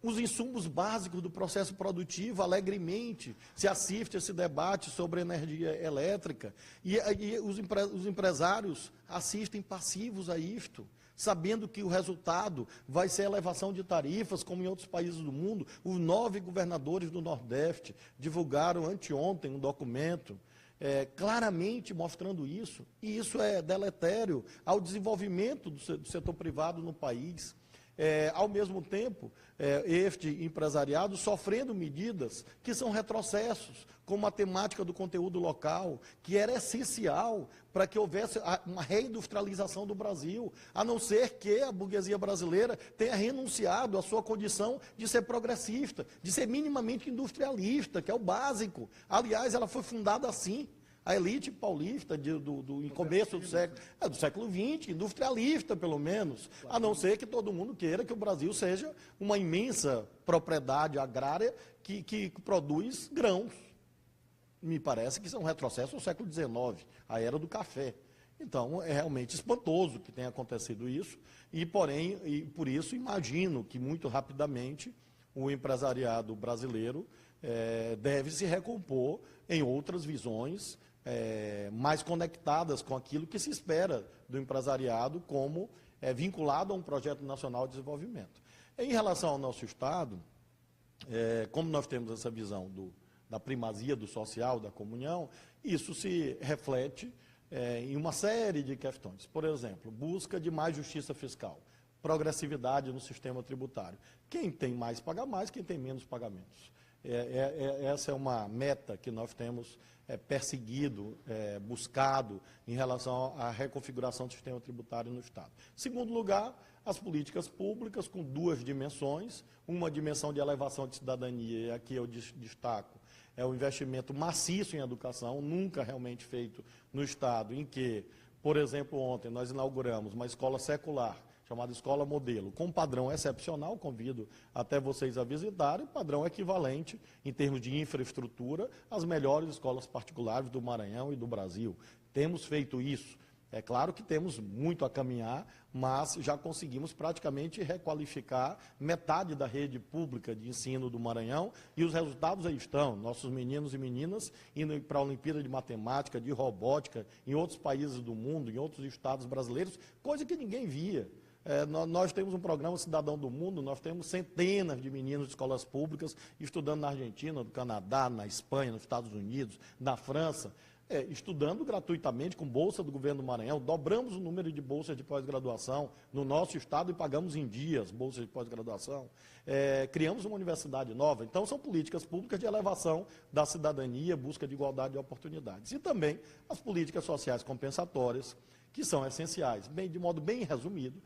os insumos básicos do processo produtivo, alegremente se assiste a esse debate sobre energia elétrica, e os empresários assistem passivos a isto, sabendo que o resultado vai ser a elevação de tarifas, como em outros países do mundo. Os 9 governadores do Nordeste divulgaram anteontem um documento claramente mostrando isso, e isso é deletério ao desenvolvimento do setor privado no país. Ao mesmo tempo, este empresariado sofrendo medidas que são retrocessos, como a temática do conteúdo local, que era essencial para que houvesse uma reindustrialização do Brasil, a não ser que a burguesia brasileira tenha renunciado à sua condição de ser progressista, de ser minimamente industrialista, que é o básico. Aliás, ela foi fundada assim. A elite paulista em começo do século XX, industrialista pelo menos, a não ser que todo mundo queira que o Brasil seja uma imensa propriedade agrária que produz grãos. Me parece que isso é um retrocesso ao século XIX, a era do café. Então, é realmente espantoso que tenha acontecido isso, e por isso imagino que muito rapidamente o empresariado brasileiro deve se recompor em outras visões, mais conectadas com aquilo que se espera do empresariado como vinculado a um projeto nacional de desenvolvimento. Em relação ao nosso Estado, como nós temos essa visão da primazia do social, da comunhão, isso se reflete em uma série de questões. Por exemplo, busca de mais justiça fiscal, progressividade no sistema tributário. Quem tem mais paga mais, quem tem menos paga menos. Essa é uma meta que nós temos perseguido, buscado em relação à reconfiguração do sistema tributário no Estado. Segundo lugar, as políticas públicas com 2 dimensões, uma dimensão de elevação de cidadania, e aqui eu destaco, é o investimento maciço em educação, nunca realmente feito no Estado, em que, por exemplo, ontem nós inauguramos uma escola secular, chamada Escola Modelo, com padrão excepcional, convido até vocês a visitarem, padrão equivalente, em termos de infraestrutura, às melhores escolas particulares do Maranhão e do Brasil. Temos feito isso. É claro que temos muito a caminhar, mas já conseguimos praticamente requalificar metade da rede pública de ensino do Maranhão, e os resultados aí estão. Nossos meninos e meninas indo para a Olimpíada de Matemática, de Robótica, em outros países do mundo, em outros estados brasileiros, coisa que ninguém via. Nós temos um programa Cidadão do Mundo, nós temos centenas de meninos de escolas públicas estudando na Argentina, no Canadá, na Espanha, nos Estados Unidos, na França, estudando gratuitamente com bolsa do governo do Maranhão. Dobramos o número de bolsas de pós-graduação no nosso estado e pagamos em dias bolsas de pós-graduação. Criamos uma universidade nova. Então, são políticas públicas de elevação da cidadania, busca de igualdade de oportunidades. E também as políticas sociais compensatórias, que são essenciais. De modo bem resumido,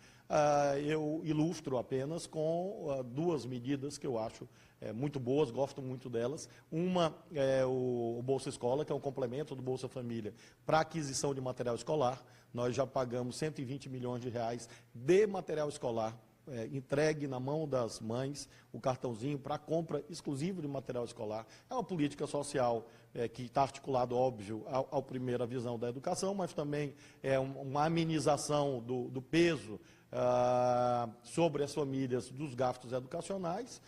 eu ilustro apenas com 2 medidas que eu acho muito boas, gosto muito delas. Uma é o Bolsa Escola, que é um complemento do Bolsa Família para aquisição de material escolar. Nós já pagamos 120 milhões de reais de material escolar, entregue na mão das mães o cartãozinho para compra exclusiva de material escolar. É uma política social que está articulado, óbvio, ao primeira visão da educação, mas também é uma amenização do peso sobre as famílias dos gastos educacionais.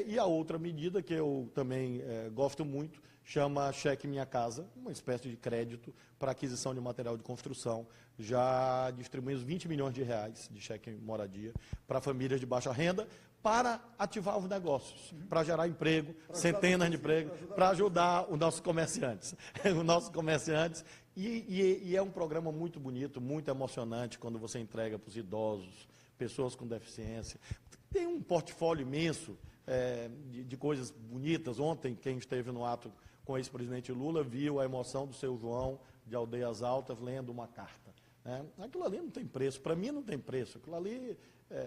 E a outra medida que eu também gosto muito chama Cheque Minha Casa, uma espécie de crédito para aquisição de material de construção. Já distribuímos 20 milhões de reais de cheque moradia para famílias de baixa renda, para ativar os negócios, para gerar emprego, centenas de empregos, para ajudar os nossos comerciantes. E é um programa muito bonito, muito emocionante, quando você entrega para os idosos, pessoas com deficiência. Tem um portfólio imenso de coisas bonitas. Ontem, quem esteve no ato com o ex-presidente Lula viu a emoção do seu João, de Aldeias Altas, lendo uma carta. Aquilo ali não tem preço, para mim não tem preço, aquilo ali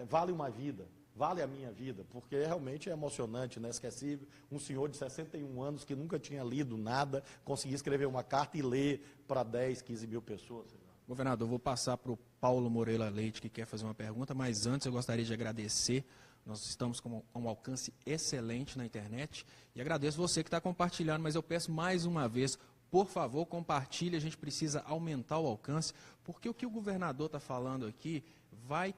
vale uma vida, vale a minha vida, porque realmente é emocionante, inesquecível. Um senhor de 61 anos que nunca tinha lido nada, conseguir escrever uma carta e ler para 10, 15 mil pessoas. Governador, eu vou passar para o Paulo Moreira Leite, que quer fazer uma pergunta, mas antes eu gostaria de agradecer. Nós estamos com um alcance excelente na internet e agradeço você que está compartilhando, mas eu peço mais uma vez, por favor, compartilhe, a gente precisa aumentar o alcance, porque o que o governador está falando aqui vai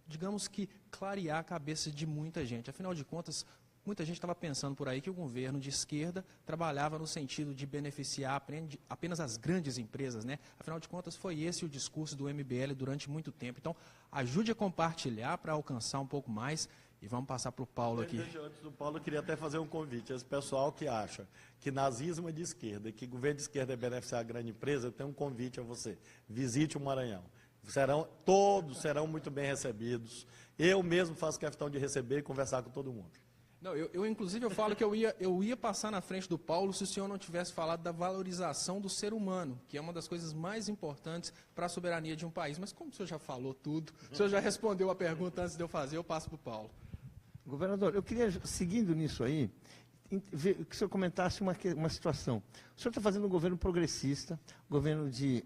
digamos que, clarear a cabeça de muita gente. Afinal de contas, muita gente estava pensando por aí que o governo de esquerda trabalhava no sentido de beneficiar apenas as grandes empresas, né? Afinal de contas, foi esse o discurso do MBL durante muito tempo. Então, ajude a compartilhar para alcançar um pouco mais. E vamos passar para o Paulo aqui. Antes do Paulo, eu queria até fazer um convite. Esse pessoal que acha que nazismo é de esquerda e que governo de esquerda é beneficiar a grande empresa, eu tenho um convite a você. Visite o Maranhão. Todos serão muito bem recebidos. Eu mesmo faço questão de receber e conversar com todo mundo. Não, inclusive, eu falo que eu ia passar na frente do Paulo se o senhor não tivesse falado da valorização do ser humano, que é uma das coisas mais importantes para a soberania de um país. Mas como o senhor já falou tudo, o senhor já respondeu a pergunta antes de eu fazer, eu passo para o Paulo. Governador, eu queria, seguindo nisso aí, que o senhor comentasse uma situação. O senhor está fazendo um governo progressista, governo de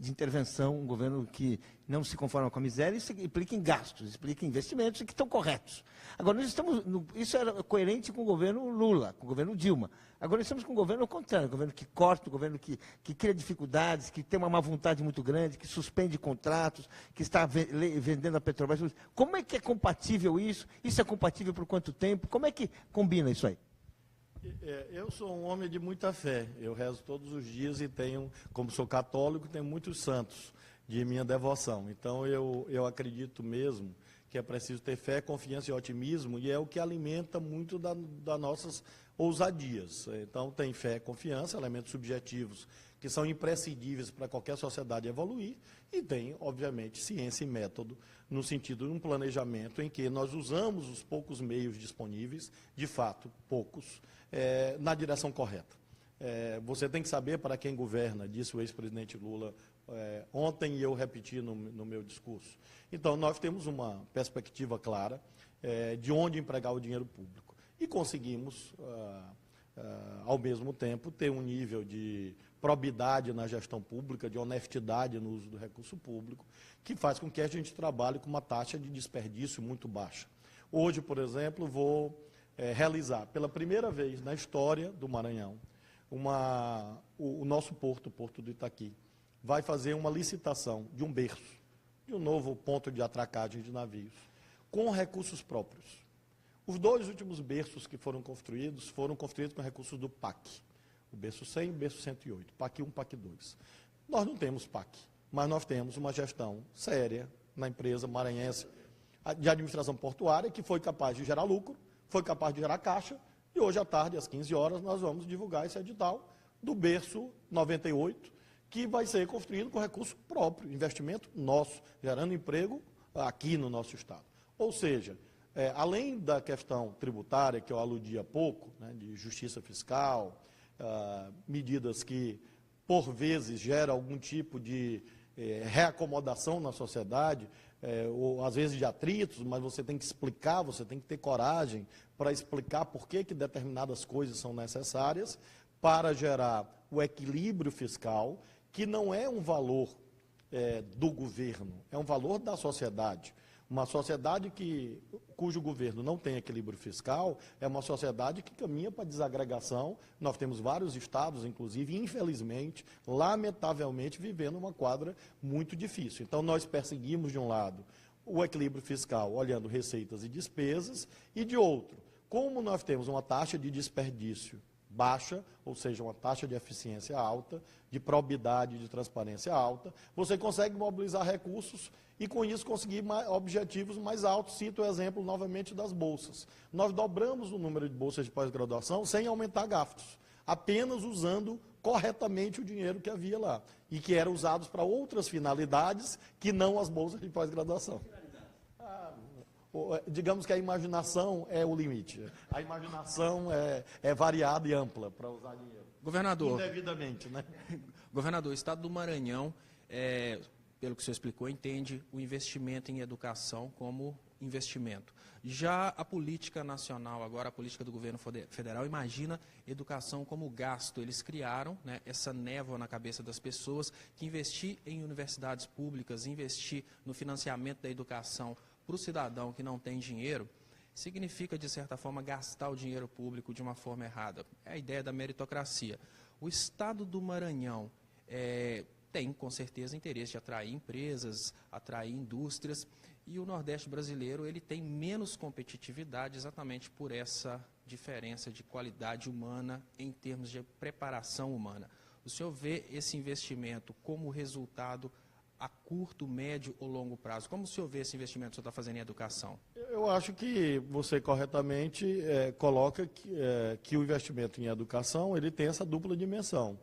intervenção, um governo que não se conforma com a miséria, isso implica em gastos, implica em investimentos que estão corretos. Agora, isso era coerente com o governo Lula, com o governo Dilma. Agora, nós estamos com um governo ao contrário, um governo que corta, um governo que cria dificuldades, que tem uma má vontade muito grande, que suspende contratos, que está vendendo a Petrobras. Como é que é compatível isso? Isso é compatível por quanto tempo? Como é que combina isso aí? Eu sou um homem de muita fé. Eu rezo todos os dias e tenho, como sou católico, tenho muitos santos de minha devoção. Então, eu acredito mesmo que é preciso ter fé, confiança e otimismo, e é o que alimenta muito das nossas ousadias. Então, tem fé, confiança, elementos subjetivos que são imprescindíveis para qualquer sociedade evoluir, e tem, obviamente, ciência e método, no sentido de um planejamento em que nós usamos os poucos meios disponíveis, de fato, poucos, na direção correta. Você tem que saber para quem governa, disse o ex-presidente Lula ontem, e eu repeti no meu discurso. Então, nós temos uma perspectiva clara de onde empregar o dinheiro público. E conseguimos, ao mesmo tempo, ter um nível de probidade na gestão pública, de honestidade no uso do recurso público, que faz com que a gente trabalhe com uma taxa de desperdício muito baixa. Hoje, por exemplo, vou realizar, pela primeira vez na história do Maranhão, o nosso porto, o Porto do Itaqui, vai fazer uma licitação de um berço, de um novo ponto de atracagem de navios, com recursos próprios. Os dois últimos berços que foram construídos com recursos do PAC. O berço 100 e o berço 108, PAC 1, PAC 2. Nós não temos PAC, mas nós temos uma gestão séria na empresa maranhense de administração portuária, que foi capaz de gerar lucro, foi capaz de gerar caixa, e hoje à tarde, às 15 horas, nós vamos divulgar esse edital do berço 98, que vai ser construído com recurso próprio, investimento nosso, gerando emprego aqui no nosso estado. Ou seja, além da questão tributária, que eu aludi há pouco, né, de justiça fiscal, medidas que, por vezes, geram algum tipo de reacomodação na sociedade, ou às vezes de atritos, mas você tem que explicar, você tem que ter coragem para explicar por que determinadas coisas são necessárias para gerar o equilíbrio fiscal, que não é um valor do governo, é um valor da sociedade. Uma sociedade cujo governo não tem equilíbrio fiscal é uma sociedade que caminha para a desagregação. Nós temos vários estados, inclusive, infelizmente, lamentavelmente, vivendo uma quadra muito difícil. Então, nós perseguimos, de um lado, o equilíbrio fiscal, olhando receitas e despesas, e, de outro, como nós temos uma taxa de desperdício baixa, ou seja, uma taxa de eficiência alta, de probidade e de transparência alta, você consegue mobilizar recursos e, com isso, conseguir objetivos mais altos. Cito o exemplo, novamente, das bolsas. Nós dobramos o número de bolsas de pós-graduação sem aumentar gastos, apenas usando corretamente o dinheiro que havia lá, e que era usado para outras finalidades que não as bolsas de pós-graduação. Digamos que a imaginação é o limite. A imaginação é variada e ampla para usar dinheiro. Governador. Indevidamente, né? Governador, o Estado do Maranhão, pelo que o senhor explicou, entende o investimento em educação como investimento. Já a política nacional, agora a política do governo federal, imagina educação como gasto. Eles criaram, né, essa névoa na cabeça das pessoas que investir em universidades públicas, investir no financiamento da educação para o cidadão que não tem dinheiro, significa, de certa forma, gastar o dinheiro público de uma forma errada. É a ideia da meritocracia. O Estado do Maranhão tem, com certeza, interesse de atrair empresas, atrair indústrias, e o Nordeste brasileiro ele tem menos competitividade exatamente por essa diferença de qualidade humana em termos de preparação humana. O senhor vê esse investimento como resultado a curto, médio ou longo prazo? Como o senhor vê esse investimento que o senhor está fazendo em educação? Eu acho que você corretamente coloca que o investimento em educação ele tem essa dupla dimensão.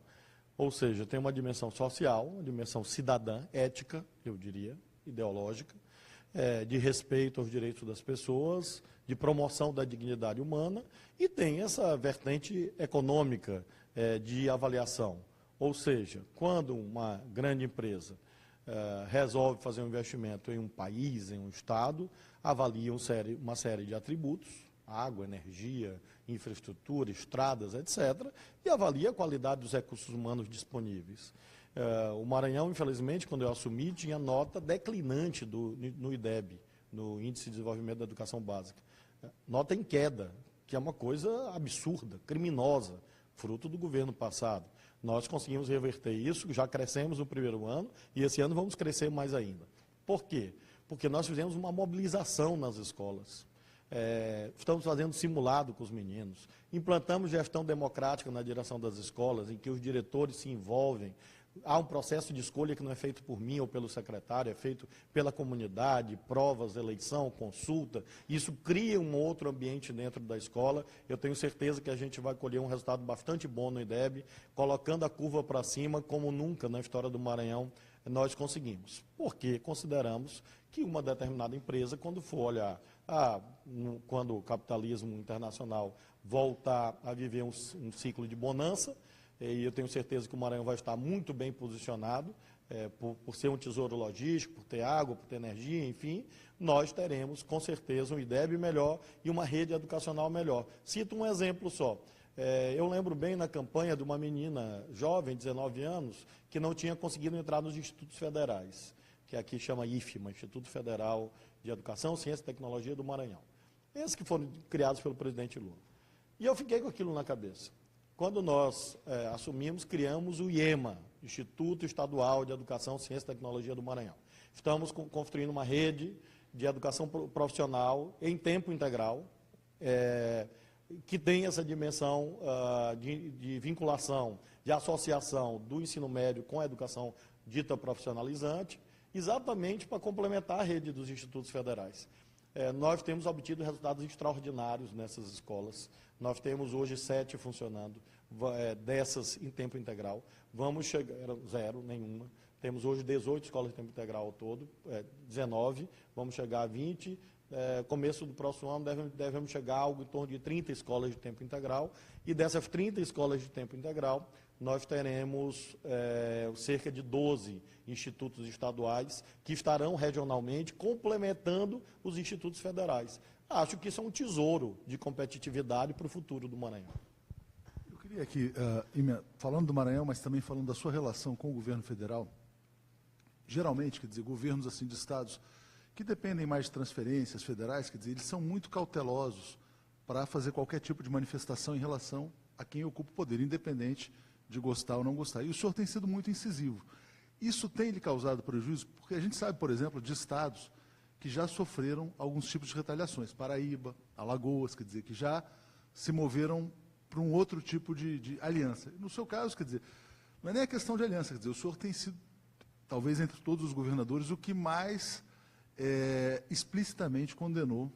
Ou seja, tem uma dimensão social, uma dimensão cidadã, ética, eu diria, ideológica, de respeito aos direitos das pessoas, de promoção da dignidade humana, e tem essa vertente econômica de avaliação. Ou seja, quando uma grande empresa resolve fazer um investimento em um país, em um estado, avalia uma série de atributos, água, energia, infraestrutura, estradas, etc., e avalia a qualidade dos recursos humanos disponíveis. O Maranhão, infelizmente, quando eu assumi, tinha nota declinante no IDEB, no Índice de Desenvolvimento da Educação Básica. Nota em queda, que é uma coisa absurda, criminosa, fruto do governo passado. Nós conseguimos reverter isso, já crescemos no primeiro ano, e esse ano vamos crescer mais ainda. Por quê? Porque nós fizemos uma mobilização nas escolas. Estamos fazendo simulado com os meninos. Implantamos gestão democrática na direção das escolas, em que os diretores se envolvem. Há um processo de escolha que não é feito por mim ou pelo secretário, é feito pela comunidade, provas, eleição, consulta. Isso cria um outro ambiente dentro da escola. Eu tenho certeza que a gente vai colher um resultado bastante bom no IDEB, colocando a curva para cima, como nunca na história do Maranhão nós conseguimos. Porque consideramos que uma determinada empresa, quando for olhar, quando o capitalismo internacional voltar a viver um ciclo de bonança, e eu tenho certeza que o Maranhão vai estar muito bem posicionado, por ser um tesouro logístico, por ter água, por ter energia, enfim, nós teremos, com certeza, um IDEB melhor e uma rede educacional melhor. Cito um exemplo só. Eu lembro bem na campanha de uma menina jovem, 19 anos, que não tinha conseguido entrar nos institutos federais, que aqui chama IFMA, Instituto Federal de Educação, Ciência e Tecnologia do Maranhão. Esses que foram criados pelo presidente Lula. E eu fiquei com aquilo na cabeça. Quando nós assumimos, criamos o IEMA, Instituto Estadual de Educação, Ciência e Tecnologia do Maranhão. Estamos construindo uma rede de educação profissional em tempo integral, que tem essa dimensão de vinculação, de associação do ensino médio com a educação dita profissionalizante, exatamente para complementar a rede dos institutos federais. Nós temos obtido resultados extraordinários nessas escolas. Nós temos hoje 7 funcionando, dessas em tempo integral. Vamos chegar, zero, nenhuma. Temos hoje 18 escolas de tempo integral ao todo, 19, vamos chegar a 20. Começo do próximo ano devemos chegar a algo em torno de 30 escolas de tempo integral. E dessas 30 escolas de tempo integral, nós teremos cerca de 12 institutos estaduais que estarão regionalmente complementando os institutos federais. Acho que isso é um tesouro de competitividade para o futuro do Maranhão. Eu queria aqui, falando do Maranhão, mas também falando da sua relação com o governo federal, geralmente, quer dizer, governos assim de estados que dependem mais de transferências federais, quer dizer, eles são muito cautelosos para fazer qualquer tipo de manifestação em relação a quem ocupa o poder, independente de gostar ou não gostar. E o senhor tem sido muito incisivo. Isso tem lhe causado prejuízo? Porque a gente sabe, por exemplo, de estados que já sofreram alguns tipos de retaliações. Paraíba, Alagoas, quer dizer, que já se moveram para um outro tipo de aliança. No seu caso, quer dizer, não é nem a questão de aliança, quer dizer, o senhor tem sido, talvez entre todos os governadores, o que mais explicitamente condenou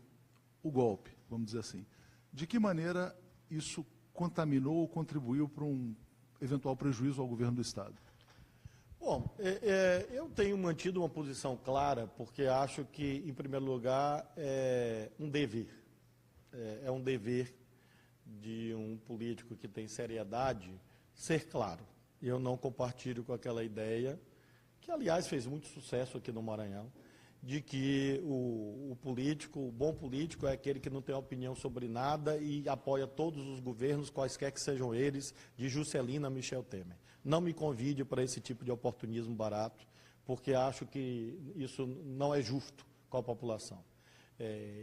o golpe, vamos dizer assim. De que maneira isso contaminou ou contribuiu para um eventual prejuízo ao governo do Estado? Bom, eu tenho mantido uma posição clara, porque acho que, em primeiro lugar, é um dever. É um dever de um político que tem seriedade ser claro. Eu não compartilho com aquela ideia, que, aliás, fez muito sucesso aqui no Maranhão, de que o bom político é aquele que não tem opinião sobre nada e apoia todos os governos, quaisquer que sejam eles, de Juscelino a Michel Temer. Não me convide para esse tipo de oportunismo barato, porque acho que isso não é justo com a população.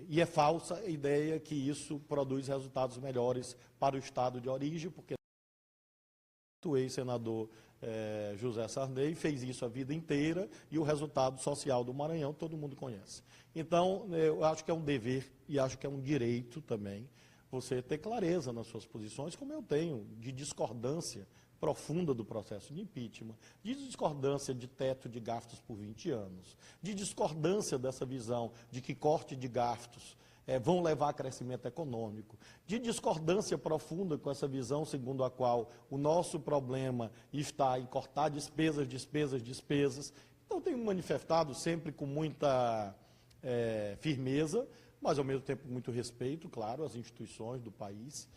E é falsa a ideia que isso produz resultados melhores para o estado de origem, porque o ex-senador José Sarney, fez isso a vida inteira e o resultado social do Maranhão todo mundo conhece. Então, eu acho que é um dever e acho que é um direito também você ter clareza nas suas posições, como eu tenho, de discordância profunda do processo de impeachment, de discordância de teto de gastos por 20 anos, de discordância dessa visão de que corte de gastos vão levar a crescimento econômico, de discordância profunda com essa visão segundo a qual o nosso problema está em cortar despesas, despesas, despesas. Então, tenho manifestado sempre com muita firmeza, mas ao mesmo tempo muito respeito, claro, às instituições do país.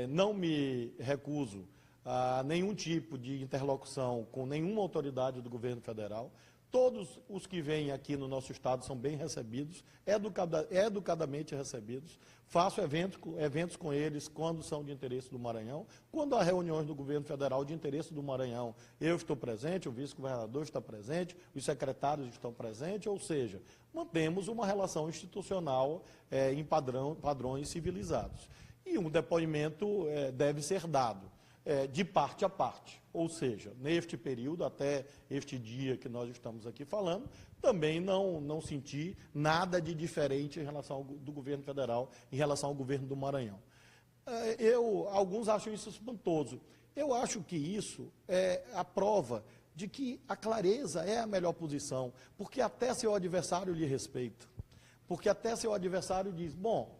Não me recuso a nenhum tipo de interlocução com nenhuma autoridade do governo federal. Todos os que vêm aqui no nosso estado são bem recebidos, educadamente recebidos. Faço eventos com eles quando são de interesse do Maranhão. Quando há reuniões do governo federal de interesse do Maranhão, eu estou presente, o vice-governador está presente, os secretários estão presentes, ou seja, mantemos uma relação institucional em padrões civilizados. E um depoimento deve ser dado de parte a parte, ou seja, neste período, até este dia que nós estamos aqui falando, também não senti nada de diferente em relação do governo federal, em relação ao governo do Maranhão. Alguns acham isso espantoso. Eu acho que isso é a prova de que a clareza é a melhor posição, porque até seu adversário lhe respeita, porque até seu adversário diz, bom,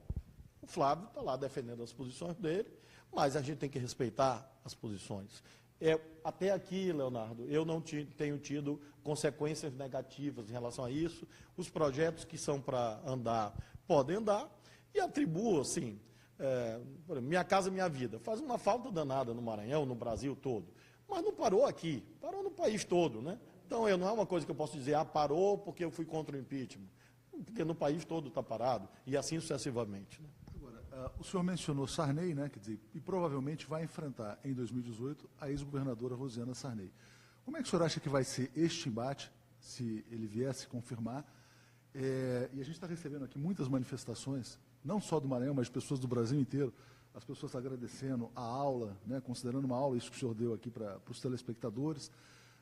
o Flávio está lá defendendo as posições dele, mas a gente tem que respeitar as posições. Até aqui, Leonardo, eu não tenho tido consequências negativas em relação a isso. Os projetos que são para andar, podem andar, e atribuo, assim, Minha Casa Minha Vida. Faz uma falta danada no Maranhão, no Brasil todo, mas não parou aqui, parou no país todo, né? Então, não é uma coisa que eu posso dizer, parou porque eu fui contra o impeachment, porque no país todo está parado, e assim sucessivamente, né? O senhor mencionou Sarney, né, quer dizer, e provavelmente vai enfrentar em 2018 a ex-governadora Rosiana Sarney. Como é que o senhor acha que vai ser este embate, se ele viesse confirmar? E a gente está recebendo aqui muitas manifestações, não só do Maranhão, mas de pessoas do Brasil inteiro, as pessoas agradecendo a aula, né, considerando uma aula, isso que o senhor deu aqui para os telespectadores,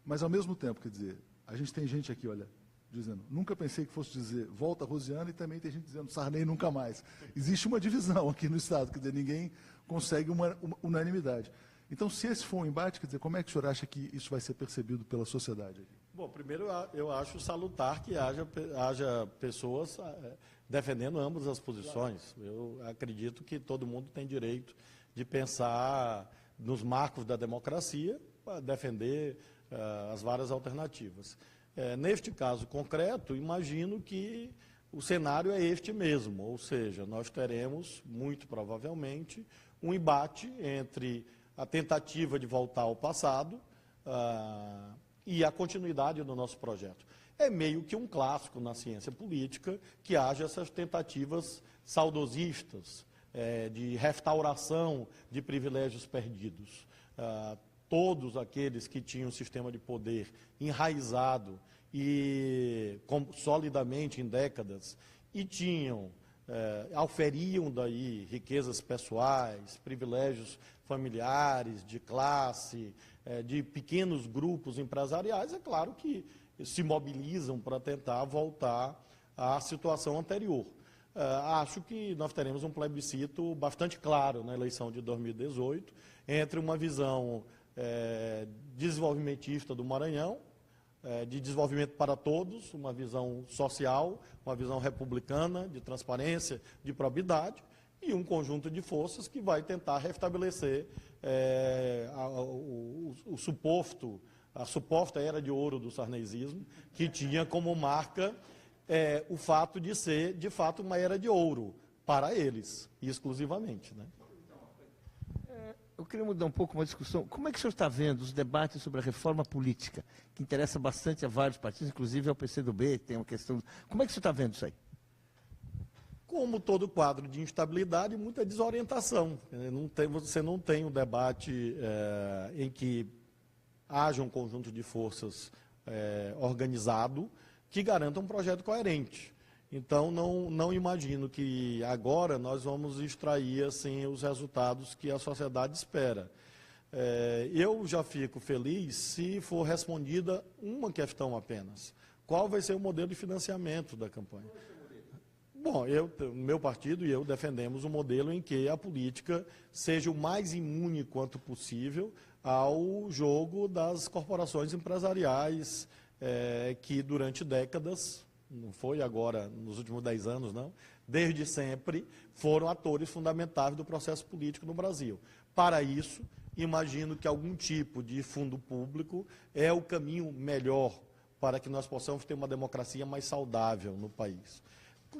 mas ao mesmo tempo, quer dizer, a gente tem gente aqui, olha, dizendo, nunca pensei que fosse dizer volta Rosiana, e também tem gente dizendo Sarney nunca mais. Existe uma divisão aqui no Estado, quer dizer, ninguém consegue uma unanimidade. Então, se esse for um embate, quer dizer, como é que o senhor acha que isso vai ser percebido pela sociedade? Bom, primeiro eu acho salutar que haja pessoas defendendo ambas as posições. Eu acredito que todo mundo tem direito de pensar nos marcos da democracia para defender as várias alternativas. Neste caso concreto, imagino que o cenário é este mesmo, ou seja, nós teremos, muito provavelmente, um embate entre a tentativa de voltar ao passado e a continuidade do nosso projeto. É meio que um clássico na ciência política que haja essas tentativas saudosistas de restauração de privilégios perdidos. Todos aqueles que tinham um sistema de poder enraizado e solidamente em décadas e auferiam daí riquezas pessoais, privilégios familiares, de classe, de pequenos grupos empresariais, é claro que se mobilizam para tentar voltar à situação anterior. Acho que nós teremos um plebiscito bastante claro na eleição de 2018, entre uma visão desenvolvimentista do Maranhão, de desenvolvimento para todos, uma visão social, uma visão republicana, de transparência, de probidade, e um conjunto de forças que vai tentar restabelecer a suposta era de ouro do sarneyismo, que tinha como marca o fato de ser, de fato, uma era de ouro para eles, exclusivamente, né? Eu queria mudar um pouco uma discussão. Como é que o senhor está vendo os debates sobre a reforma política, que interessa bastante a vários partidos, inclusive ao PCdoB, tem uma questão... Como é que o senhor está vendo isso aí? Como todo quadro de instabilidade, muita desorientação. Você não tem um debate em que haja um conjunto de forças organizado que garanta um projeto coerente. Então, não imagino que agora nós vamos extrair assim, os resultados que a sociedade espera. Eu já fico feliz se for respondida uma questão apenas. Qual vai ser o modelo de financiamento da campanha? Bom, meu partido e eu defendemos um modelo em que a política seja o mais imune quanto possível ao jogo das corporações empresariais, que durante décadas, não foi agora nos últimos 10 anos, não, desde sempre foram atores fundamentais do processo político no Brasil. Para isso, imagino que algum tipo de fundo público é o caminho melhor para que nós possamos ter uma democracia mais saudável no país.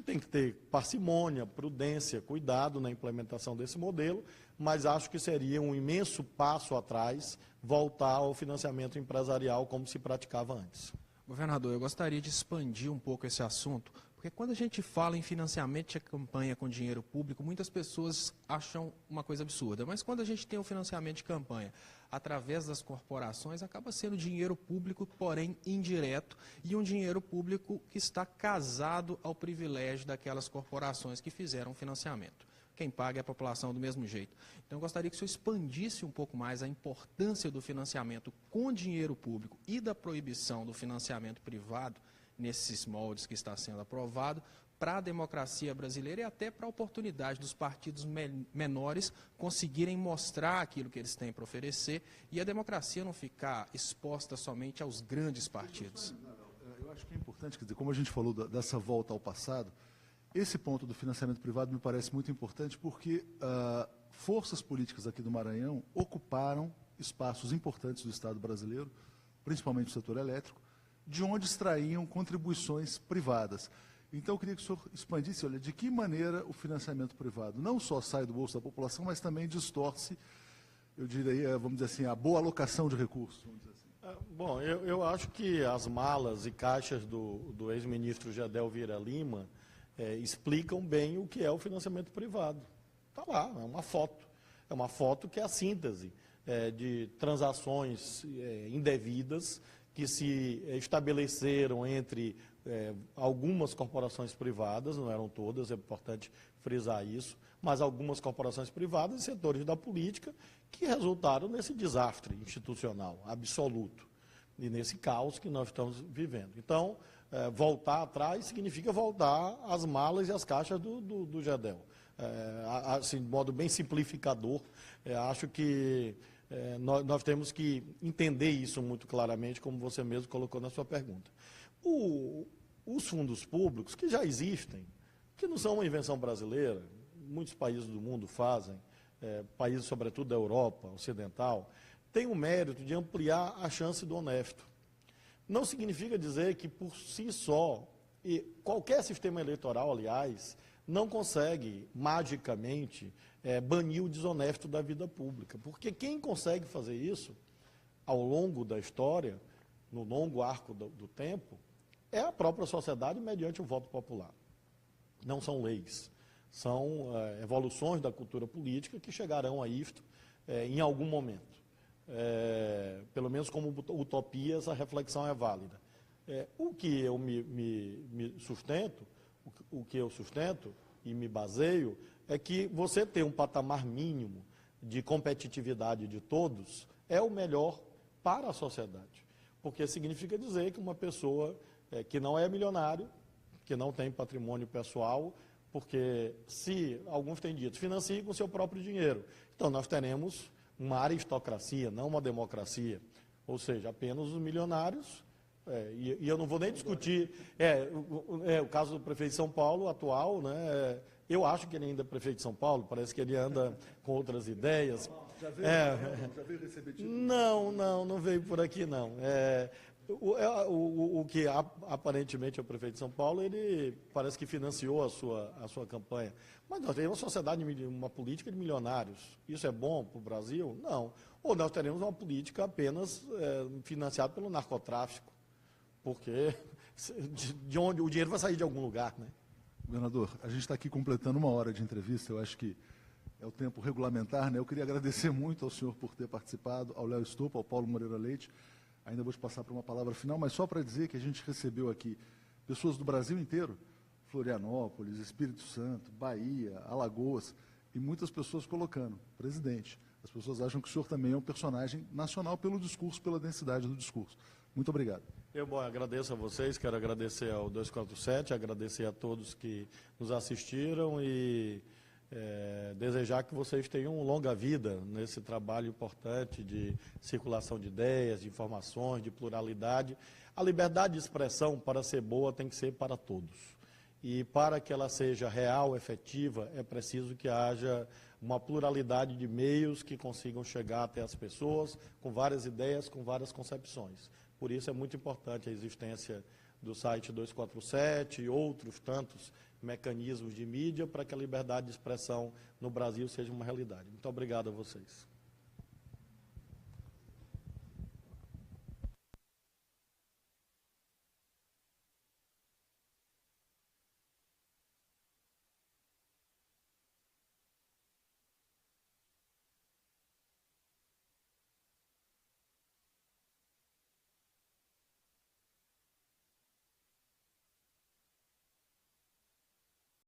Tem que ter parcimônia, prudência, cuidado na implementação desse modelo, mas acho que seria um imenso passo atrás voltar ao financiamento empresarial como se praticava antes. Governador, eu gostaria de expandir um pouco esse assunto, porque quando a gente fala em financiamento de campanha com dinheiro público, muitas pessoas acham uma coisa absurda, mas quando a gente tem o financiamento de campanha através das corporações, acaba sendo dinheiro público, porém indireto, e um dinheiro público que está casado ao privilégio daquelas corporações que fizeram o financiamento. Quem paga é a população do mesmo jeito. Então, eu gostaria que o senhor expandisse um pouco mais a importância do financiamento com dinheiro público e da proibição do financiamento privado, nesses moldes que está sendo aprovado, para a democracia brasileira e até para a oportunidade dos partidos menores conseguirem mostrar aquilo que eles têm para oferecer e a democracia não ficar exposta somente aos grandes partidos. Eu acho que é importante, quer dizer, como a gente falou dessa volta ao passado, esse ponto do financiamento privado me parece muito importante porque forças políticas aqui do Maranhão ocuparam espaços importantes do Estado brasileiro, principalmente o setor elétrico, de onde extraíam contribuições privadas. Então, eu queria que o senhor expandisse, olha, de que maneira o financiamento privado não só sai do bolso da população, mas também distorce, eu diria, vamos dizer assim, a boa alocação de recursos. Vamos dizer assim. Bom, eu acho que as malas e caixas do ex-ministro Gedel Vieira Lima explicam bem o que é o financiamento privado. Está lá, é uma foto. É uma foto que é a síntese de transações indevidas que se estabeleceram entre algumas corporações privadas, não eram todas, é importante frisar isso, mas algumas corporações privadas e setores da política que resultaram nesse desastre institucional absoluto e nesse caos que nós estamos vivendo. Então, voltar atrás significa voltar às malas e às caixas do Gedel. Assim, de modo bem simplificador, acho que nós temos que entender isso muito claramente, como você mesmo colocou na sua pergunta. Os fundos públicos, que já existem, que não são uma invenção brasileira, muitos países do mundo fazem, países, sobretudo da Europa ocidental, têm o mérito de ampliar a chance do honesto. Não significa dizer que, por si só, e qualquer sistema eleitoral, aliás, não consegue, magicamente, banir o desonesto da vida pública. Porque quem consegue fazer isso, ao longo da história, no longo arco do tempo, é a própria sociedade mediante o voto popular. Não são leis, são evoluções da cultura política que chegarão a isto em algum momento. Pelo menos como utopia, essa reflexão é válida. O que eu me sustento, o que eu sustento e me baseio, é que você ter um patamar mínimo de competitividade de todos é o melhor para a sociedade. Porque significa dizer que uma pessoa que não é milionário, que não tem patrimônio pessoal, porque, se alguns têm dito, financie com seu próprio dinheiro. Então, nós teremos uma aristocracia, não uma democracia. Ou seja, apenas os milionários, e eu não vou nem discutir, o caso do prefeito de São Paulo atual, né, eu acho que ele ainda é prefeito de São Paulo, parece que ele anda com outras ideias. Já veio receber título? Não veio por aqui, não. O que aparentemente é o prefeito de São Paulo, ele parece que financiou a sua campanha. Mas nós temos uma sociedade, uma política de milionários. Isso é bom para o Brasil? Não. Ou nós teremos uma política apenas financiada pelo narcotráfico, porque de onde o dinheiro vai sair de algum lugar, né? Governador, a gente está aqui completando 1 hora de entrevista, eu acho que é o tempo regulamentar, né? Eu queria agradecer muito ao senhor por ter participado, ao Léo Estopa, ao Paulo Moreira Leite. Ainda vou te passar para uma palavra final, mas só para dizer que a gente recebeu aqui pessoas do Brasil inteiro, Florianópolis, Espírito Santo, Bahia, Alagoas, e muitas pessoas colocando, presidente, As pessoas acham que o senhor também é um personagem nacional pelo discurso, pela densidade do discurso. Muito obrigado. Eu agradeço a vocês, quero agradecer ao 247, agradecer a todos que nos assistiram e desejar que vocês tenham longa vida nesse trabalho importante de circulação de ideias, de informações, de pluralidade. A liberdade de expressão, para ser boa, tem que ser para todos. E para que ela seja real, efetiva, é preciso que haja uma pluralidade de meios que consigam chegar até as pessoas com várias ideias, com várias concepções. Por isso é muito importante a existência do site 247 e outros tantos mecanismos de mídia para que a liberdade de expressão no Brasil seja uma realidade. Muito obrigado a vocês.